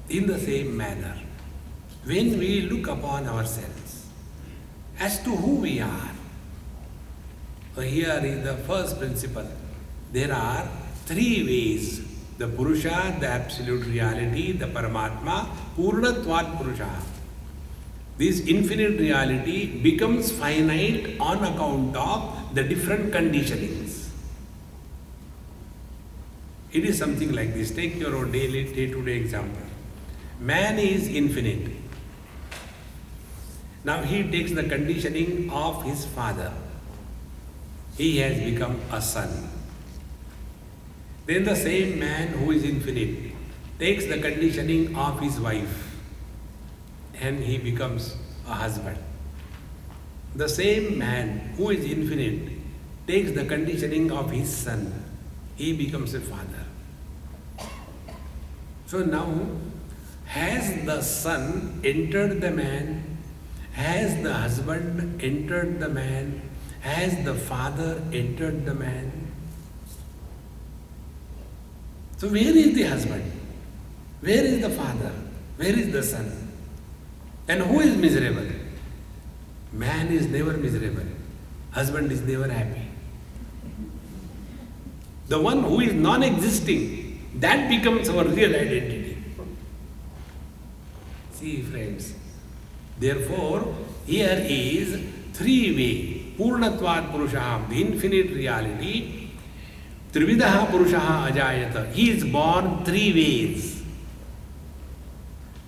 In the same manner, when we look upon ourselves as to who we are, so here is the first principle. There are three ways: the Purusha, the absolute reality, the Paramatma, Purnatvat Purusha. This infinite reality becomes finite on account of the different conditionings. It is something like this. Take your own day-to-day example. Man is infinite. Now he takes the conditioning of his father. He has become a son. Then the same man who is infinite takes the conditioning of his wife and he becomes a husband. The same man who is infinite takes the conditioning of his son. He becomes a father. So now, has the son entered the man? Has the husband entered the man? Has the father entered the man? So where is the husband? Where is the father? Where is the son? And who is miserable? Man is never miserable. Husband is never happy. The one who is non-existing, that becomes our real identity. See, friends, therefore, Here is three-way, Purnatvat Purusha, the infinite reality. Trividaha Purushaha Ajayata. He is born three ways.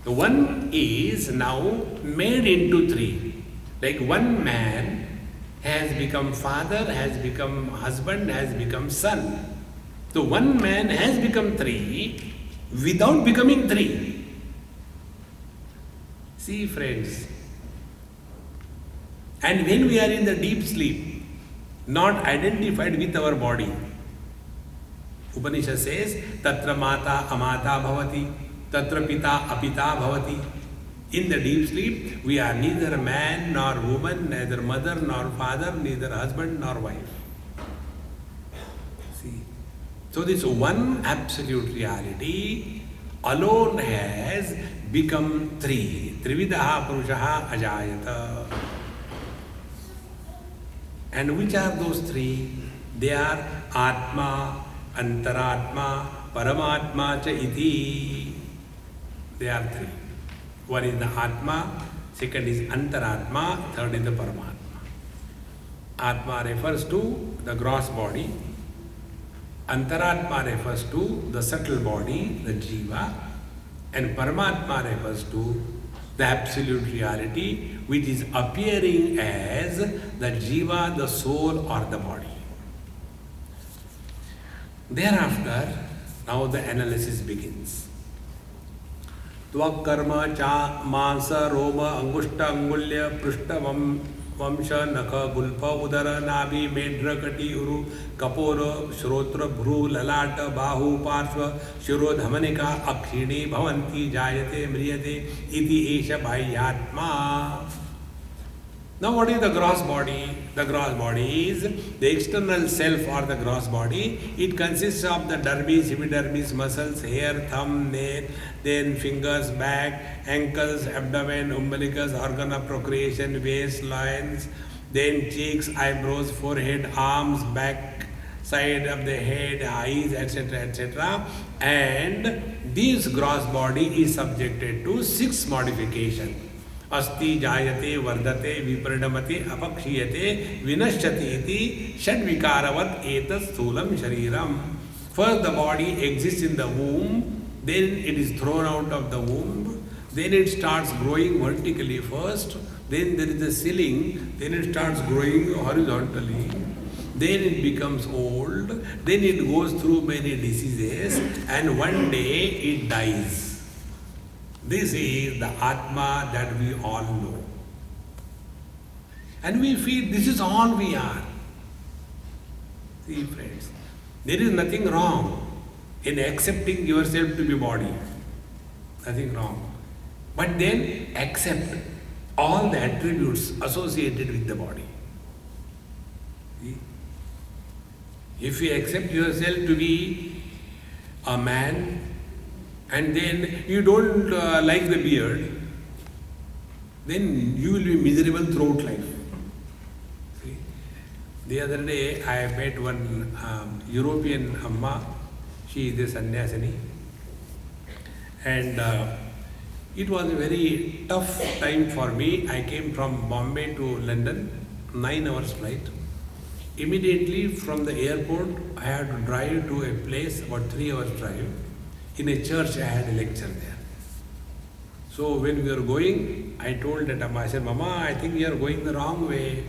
The one is now made into three. Like one man has become father, has become husband, has become son. So one man has become three without becoming three. See, friends. And when we are in the deep sleep, not identified with our body, Upanishad says, Tatra Mata Amata Bhavati, Tatra Pita Apita Bhavati. In the deep sleep, we are neither man nor woman, neither mother nor father, neither husband nor wife. See? So this one absolute reality alone has become three. Trividaha Purushaha Ajayata. And which are those three? They are Atma, Antaratma, Paramatma cha iti. They are three. One is the Atma, second is Antaratma, third is the Paramatma. Atma refers to the gross body. Antaratma refers to the subtle body, the Jiva. And Paramatma refers to the absolute reality which is appearing as the Jiva, the soul or the body. Thereafter, now the analysis begins. Tvakarma cha mansa roma angushta angulya prishta vamsha nakha gulpa udara nabi medra kati uru kapora shrotra bhru lalata bahu parshva shiro dhamanika akshini bhavanti jayate mriyate iti esha bhayyatma. Now what is the gross body? The gross body is the external self or the gross body. It consists of the dermis, epidermis, muscles, hair, thumb, nail, then fingers, back, ankles, abdomen, umbilicus, organ of procreation, waist, loins, then cheeks, eyebrows, forehead, arms, back, side of the head, eyes, etc., etc. And this gross body is subjected to 6 modifications. Asti jayate vardate viparinamate apakshiyate vinashyati iti shadvikaravat etas sthulam shariram. First the body exists in the womb, then it is thrown out of the womb, then it starts growing vertically first, then there is a ceiling, then it starts growing horizontally, then it becomes old, then it goes through many diseases and one day it dies. This is the Atma that we all know. And we feel this is all we are. See, friends, there is nothing wrong in accepting yourself to be body. Nothing wrong. But then accept all the attributes associated with the body. See? If you accept yourself to be a man, and then you don't like the beard, then you will be miserable throughout life. See? The other day I met one European Amma, she is a sannyasini, and it was a very tough time for me. I came from Bombay to London, 9 hours flight. Immediately from the airport I had to drive to a place, about 3 hours drive. In a church, I had a lecture there. So when we were going, I told that Amma, I said, Mama, I think we are going the wrong way.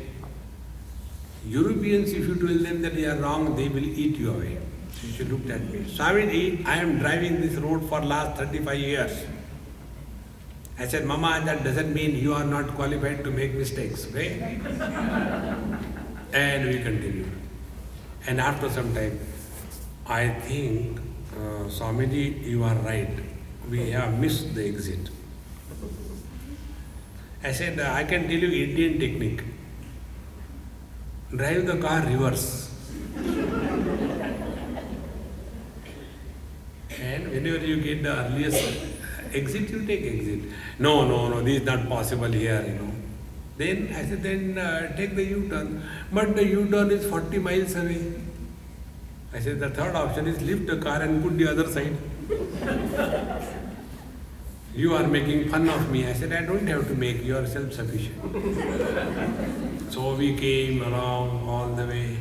Europeans, if you tell them that they are wrong, they will eat you away. So she looked at me. Swamiji, I am driving this road for last 35 years. I said, Mama, that doesn't mean you are not qualified to make mistakes, okay? And we continued. And after some time, I think, Swamiji, you are right. We have missed the exit. I said, I can tell you Indian technique. Drive the car reverse. And whenever you get the earliest exit, you take exit. No, this is not possible here, Then I said, then take the U-turn. But the U-turn is 40 miles away. I said, the third option is lift the car and put the other side. You are making fun of me. I said, I don't have to make, you are self-sufficient. So we came along all the way.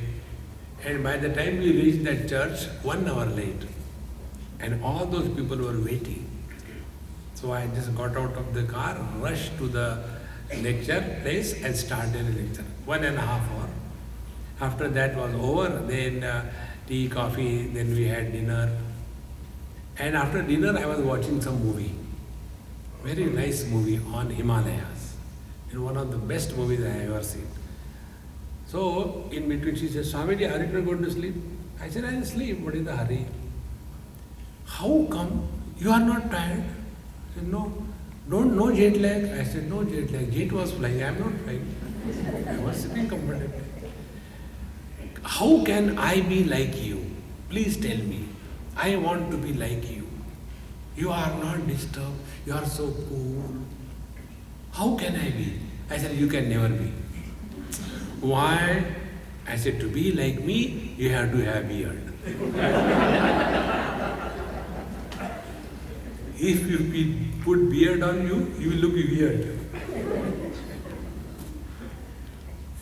And by the time we reached that church, 1 hour late. And all those people were waiting. So I just got out of the car, rushed to the lecture place and started a lecture. 1.5 hours. After that was over, then tea, coffee, then we had dinner. And after dinner I was watching some movie. Very nice movie on Himalayas. It's one of the best movies I have ever seen. So in between she said, Swamiji, are you not going to sleep? I said, I'll sleep, what is the hurry? How come you are not tired? I said, no jet lag. I said, no jet lag. Jet was flying, I am not flying. I was sitting comfortably. How can I be like you? Please tell me. I want to be like you. You are not disturbed. You are so cool. How can I be? I said, you can never be. Why? I said, to be like me, you have to have beard. If you put beard on you, you will look weird.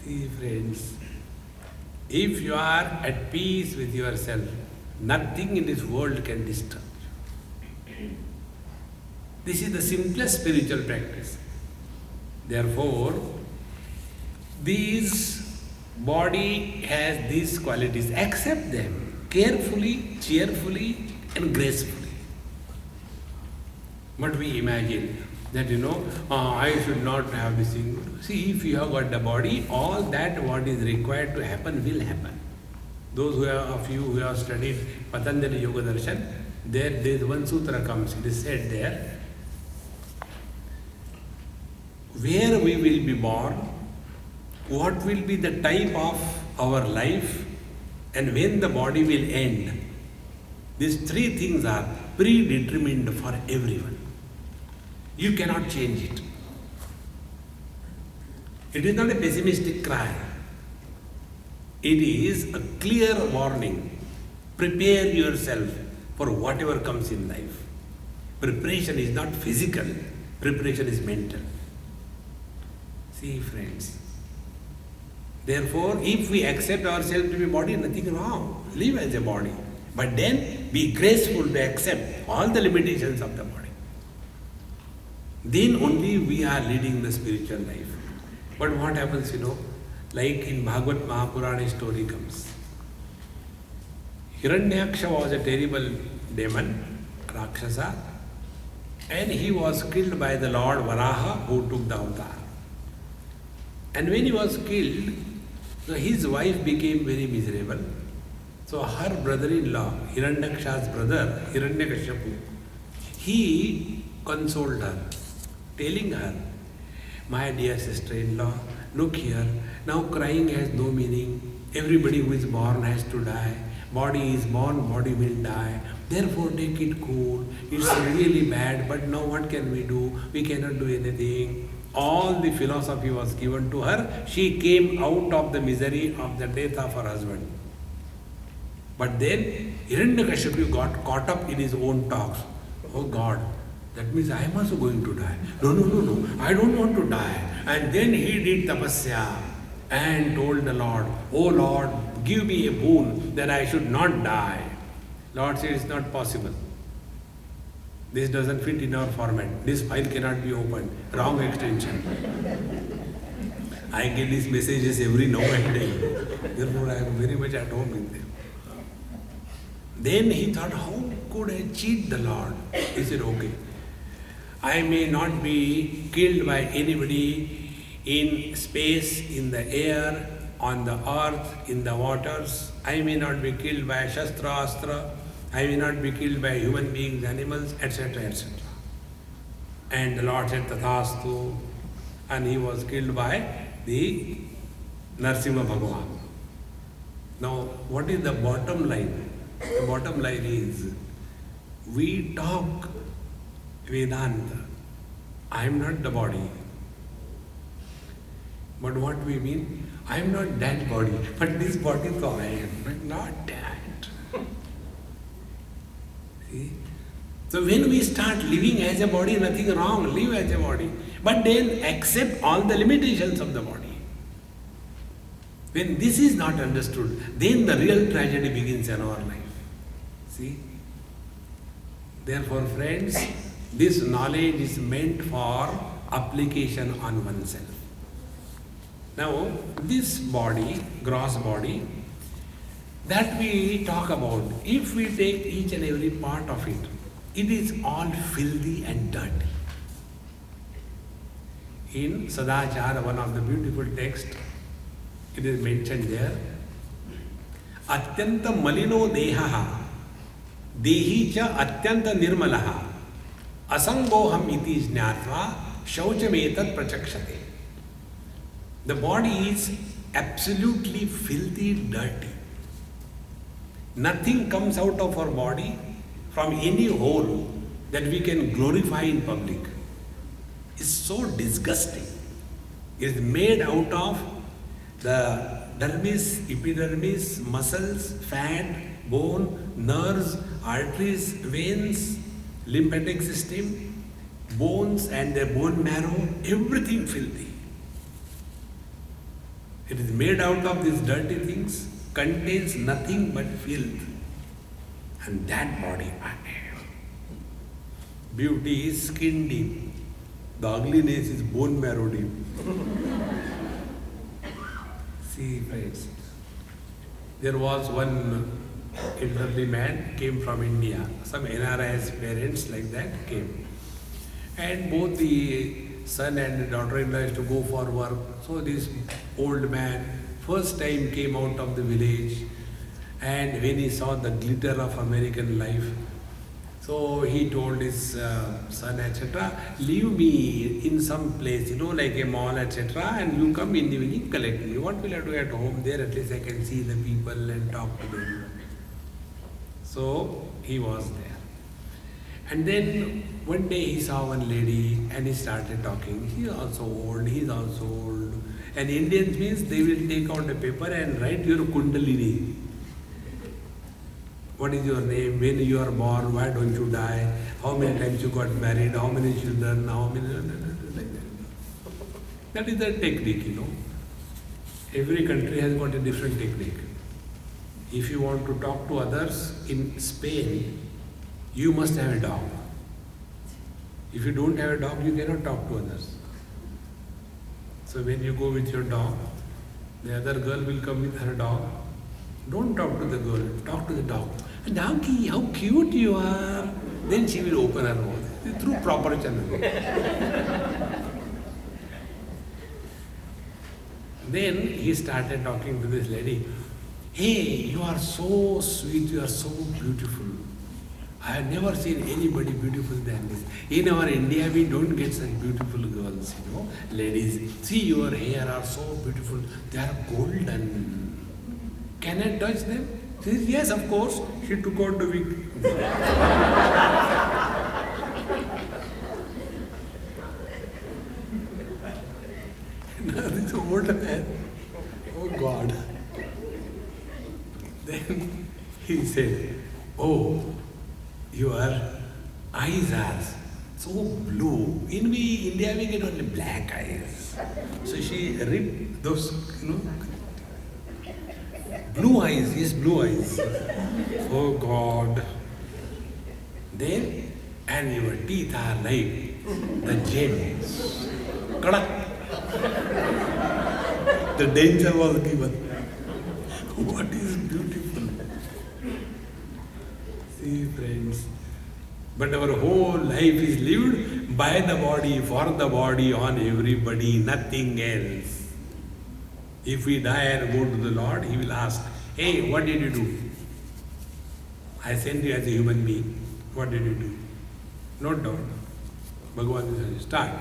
See, friends, if you are at peace with yourself, nothing in this world can disturb you. This is the simplest spiritual practice. Therefore, this body has these qualities. Accept them carefully, cheerfully, and gracefully. But we imagine that, I should not have this thing. See, if you have got the body, all that what is required to happen will happen. Those of you who have studied Patanjali Yoga Darshan, there is one sutra comes, it is said there, where we will be born, what will be the type of our life, and when the body will end. These three things are predetermined for everyone. You cannot change it. It is not a pessimistic cry. It is a clear warning. Prepare yourself for whatever comes in life. Preparation is not physical, preparation is mental. See, friends. Therefore, if we accept ourselves to be body, nothing wrong. Live as a body. But then be graceful to accept all the limitations of the body. Then only we are leading the spiritual life. But what happens, like in Bhagavad Mahapurana story comes. Hiranyaksha was a terrible demon, Rakshasa, and he was killed by the Lord Varaha who took the avatar. And when he was killed, so his wife became very miserable. So her brother-in-law, Hiranyaksha's brother, Hiranyakashipu, he consoled her, telling her, my dear sister-in-law, look here, now crying has no meaning. Everybody who is born has to die. Body is born, body will die. Therefore take it cool. It's really bad, but now what can we do? We cannot do anything. All the philosophy was given to her. She came out of the misery of the death of her husband. But then Hiranyakashipu got caught up in his own talks. Oh God, that means I am also going to die. No, I don't want to die. And then he did tapasya and told the Lord, oh Lord, give me a boon that I should not die. Lord said, it's not possible. This doesn't fit in our format. This file cannot be opened. Wrong extension. I get these messages every now and then. Therefore, I am very much at home with them. Then he thought, how could I cheat the Lord? He said, okay. I may not be killed by anybody in space, in the air, on the earth, in the waters. I may not be killed by Shastra, Astra. I may not be killed by human beings, animals, etc., etc. And the Lord said, Tathastu, and he was killed by the Narsimha Bhagavan. Now, what is the bottom line? The bottom line is, we talk Vedanta. I am not the body. But what we mean? I am not that body, but this body is I am, but not that. See? So when we start living as a body, nothing wrong, live as a body. But then accept all the limitations of the body. When this is not understood, then the real tragedy begins in our life. See? Therefore, friends, this knowledge is meant for application on oneself. Now, this body, gross body, that we talk about, if we take each and every part of it, it is all filthy and dirty. In Sadachara, one of the beautiful texts, it is mentioned there, Atyanta malino dehaha, dehi cha atyanta nirmalaha, asangoham iti jnatva, shauchametat prachakshate. The body is absolutely filthy, dirty. Nothing comes out of our body from any hole that we can glorify in public. It's so disgusting. It is made out of the dermis, epidermis, muscles, fat, bone, nerves, arteries, veins, lymphatic system, bones and the bone marrow, everything filthy. It is made out of these dirty things, contains nothing but filth. And that body, beauty is skin deep. The ugliness is bone marrow deep. See, friends, there was one elderly man, came from India. Some NRI's parents like that came. And both the son and the daughter-in-law used to go for work. So this old man, first time came out of the village, and when he saw the glitter of American life, so he told his son, etc., leave me in some place, like a mall, etc., and you come in the evening, collect me. What will I do at home? There at least I can see the people and talk to them. So he was there. And then one day he saw one lady and he started talking. He is also old, he is also old. And Indians means they will take out a paper and write your Kundalini. What is your name? When you are born? Why don't you die? How many times you got married? How many children? How many? Like that. That is the technique, Every country has got a different technique. If you want to talk to others in Spain, you must have a dog. If you don't have a dog, you cannot talk to others. So when you go with your dog, the other girl will come with her dog. Don't talk to the girl, talk to the dog. Doggy, how cute you are. Then she will open her mouth through proper channel. Then he started talking to this lady. Hey, you are so sweet, you are so beautiful. I have never seen anybody beautiful than this. In our India, we don't get such beautiful girls, ladies. See, your hair are so beautiful. They are golden. Can I touch them? She says, yes, of course. She took out the wig. Now this old man, oh God. Then he said, oh, your eyes are so blue. In India we get only black eyes. So she ripped those, blue eyes, yes, blue eyes. Oh God. Then, and your teeth are like the gems. Kadak. The danger was given. What is beautiful? See, friends. But our whole life is lived by the body, for the body, on everybody, nothing else. If we die and go to the Lord, He will ask, hey, what did you do? I sent you as a human being. What did you do? Note down. Bhagavan says, start.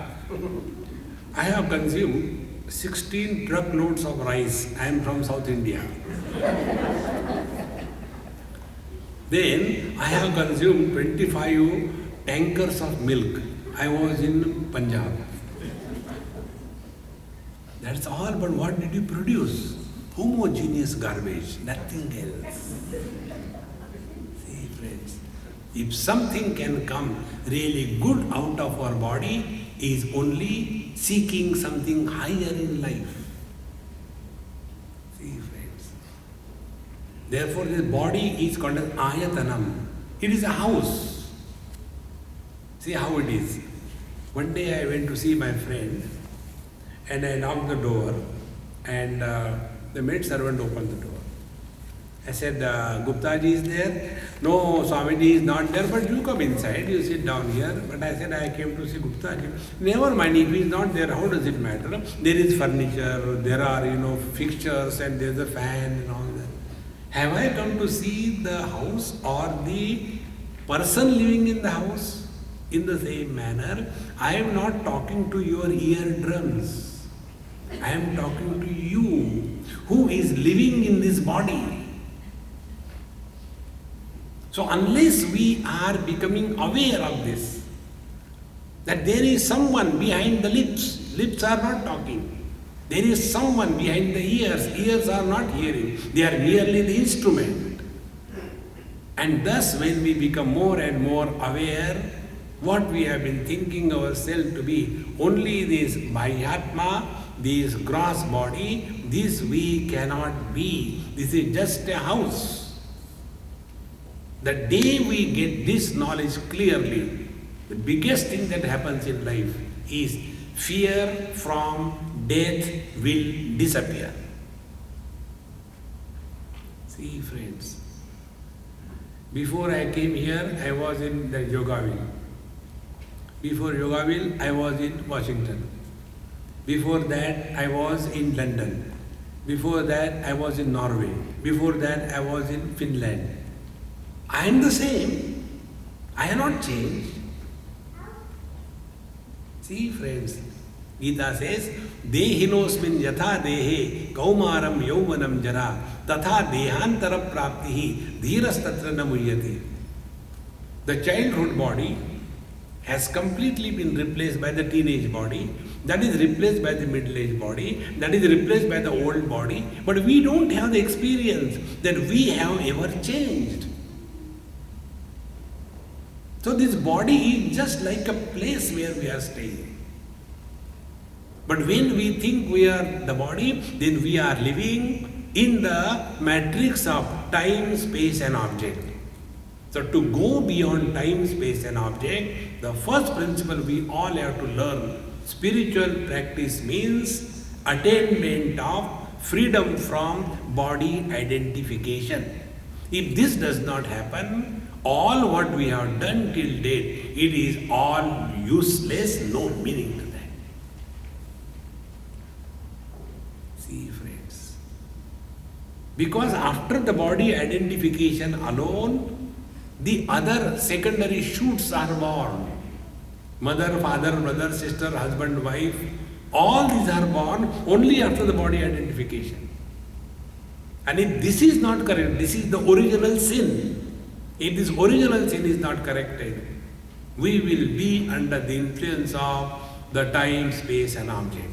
I have consumed 16 truckloads of rice. I am from South India. Then I have consumed 25 tankers of milk. I was in Punjab. That's all, but what did you produce? Homogeneous garbage, nothing else. See, friends, If something can come really good out of our body, is only seeking something higher in life. See, friends. Therefore, this body is called as ayatanam. It is a house. See how it is. One day I went to see my friend and I knocked the door and the maid servant opened the door. I said, Guptaji is there? No, Swamiji is not there, but you come inside, you sit down here. But I said, I came to see Guptaji. Never mind, if he is not there, how does it matter? There is furniture, there are, fixtures and there's a fan and all that. Have I come to see the house or the person living in the house? In the same manner, I am not talking to your eardrums. I am talking to you who is living in this body. So unless we are becoming aware of this, that there is someone behind the lips, lips are not talking. There is someone behind the ears, ears are not hearing. They are merely the instrument. And thus when we become more and more aware, what we have been thinking ourselves to be, only this Bhahyatma, this gross body, this we cannot be. This is just a house. The day we get this knowledge clearly, the biggest thing that happens in life is fear from death will disappear. See, friends, before I came here, I was in the Yogaville. Before Yogaville, I was in Washington. Before that, I was in London. Before that, I was in Norway. Before that, I was in Finland. I am the same. I have not changed. See, friends, Gita says, Dehinosmin yatha dehe kaumaram yauvanam jara tatha dehantara praptihi dhirastatra namuyati. The childhood body has completely been replaced by the teenage body, that is replaced by the middle-aged body, that is replaced by the old body, but we don't have the experience that we have ever changed. So this body is just like a place where we are staying. But when we think we are the body, then we are living in the matrix of time, space and object. So to go beyond time, space and object, the first principle we all have to learn, spiritual practice means attainment of freedom from body identification. If this does not happen, all what we have done till date, it is all useless, no meaning to that. See, friends. Because after the body identification alone, the other secondary shoots are born. Mother, father, brother, sister, husband, wife, all these are born only after the body identification. And if this is not correct, this is the original sin. If this original sin is not corrected, we will be under the influence of the time, space and object.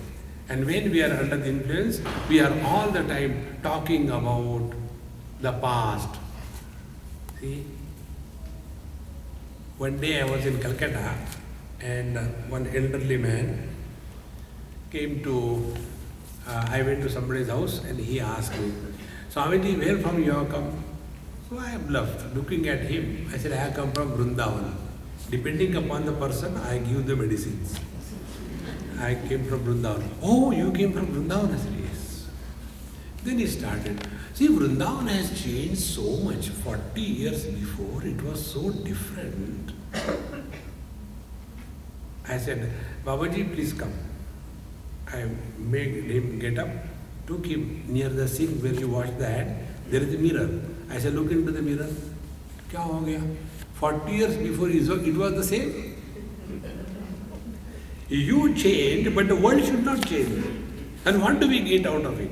And when we are under the influence, we are all the time talking about the past. See? One day I was in Calcutta and one elderly man came to, I went to somebody's house and he asked me, Swamiji, where from you have come? So I am left looking at him. I said, I have come from Vrindavan. Depending upon the person, I give the medicines. I came from Vrindavan. Oh, you came from Vrindavan? I said, yes. Then he started. See, Vrindavan has changed so much. 40 years before, it was so different. I said, Babaji, please come. I made him get up, took him near the sink where you wash the hand. There is a mirror. I said, look into the mirror. Kya ho gaya? 40 years before it was the same. You change, but the world should not change. And what do we get out of it?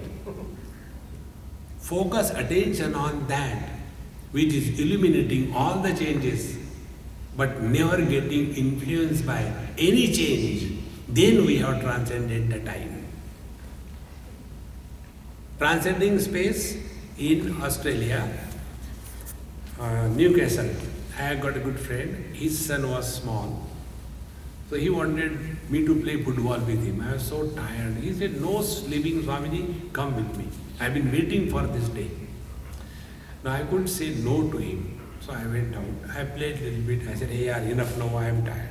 Focus attention on that which is illuminating all the changes, but never getting influenced by any change. Then we have transcended the time. Transcending space in Australia, Newcastle. I got a good friend. His son was small. So he wanted me to play football with him. I was so tired. He said, no sleeping, Swamiji, come with me. I've been waiting for this day. Now I couldn't say no to him. So I went out. I played a little bit. I said, hey, yaar, enough now, I am tired.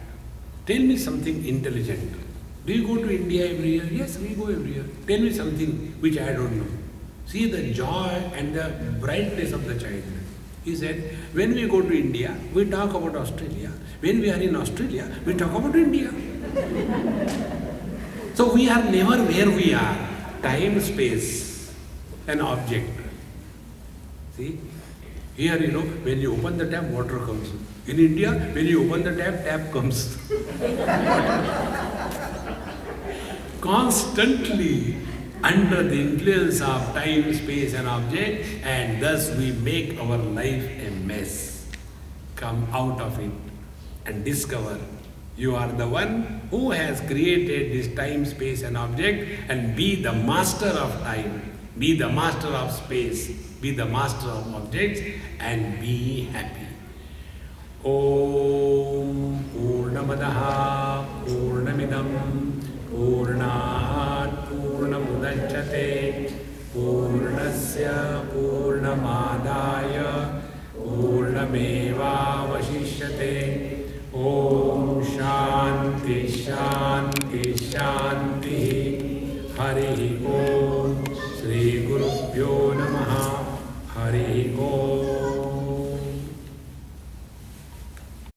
Tell me something intelligent. Do you go to India every year? Yes, we go every year. Tell me something which I don't know. See the joy and the brightness of the child. He said, when we go to India, we talk about Australia. When we are in Australia, we talk about India. So we are never where we are. Time, space, an object. See? Here, when you open the tap, water comes. In India, when you open the tap, tap comes. Constantly under the influence of time, space and object, and thus we make our life a mess. Come out of it and discover you are the one who has created this time, space and object, and be the master of time, be the master of space, be the master of objects, and be happy. Om Purnamadaha Purnamidam Purnat Purnamudachyate Purnasya Purnamadaya Purnameva Vashishyate. Om Shanti Shanti Shanti. Hari Om. Shri Gurubhyo Namaha. Hari Om.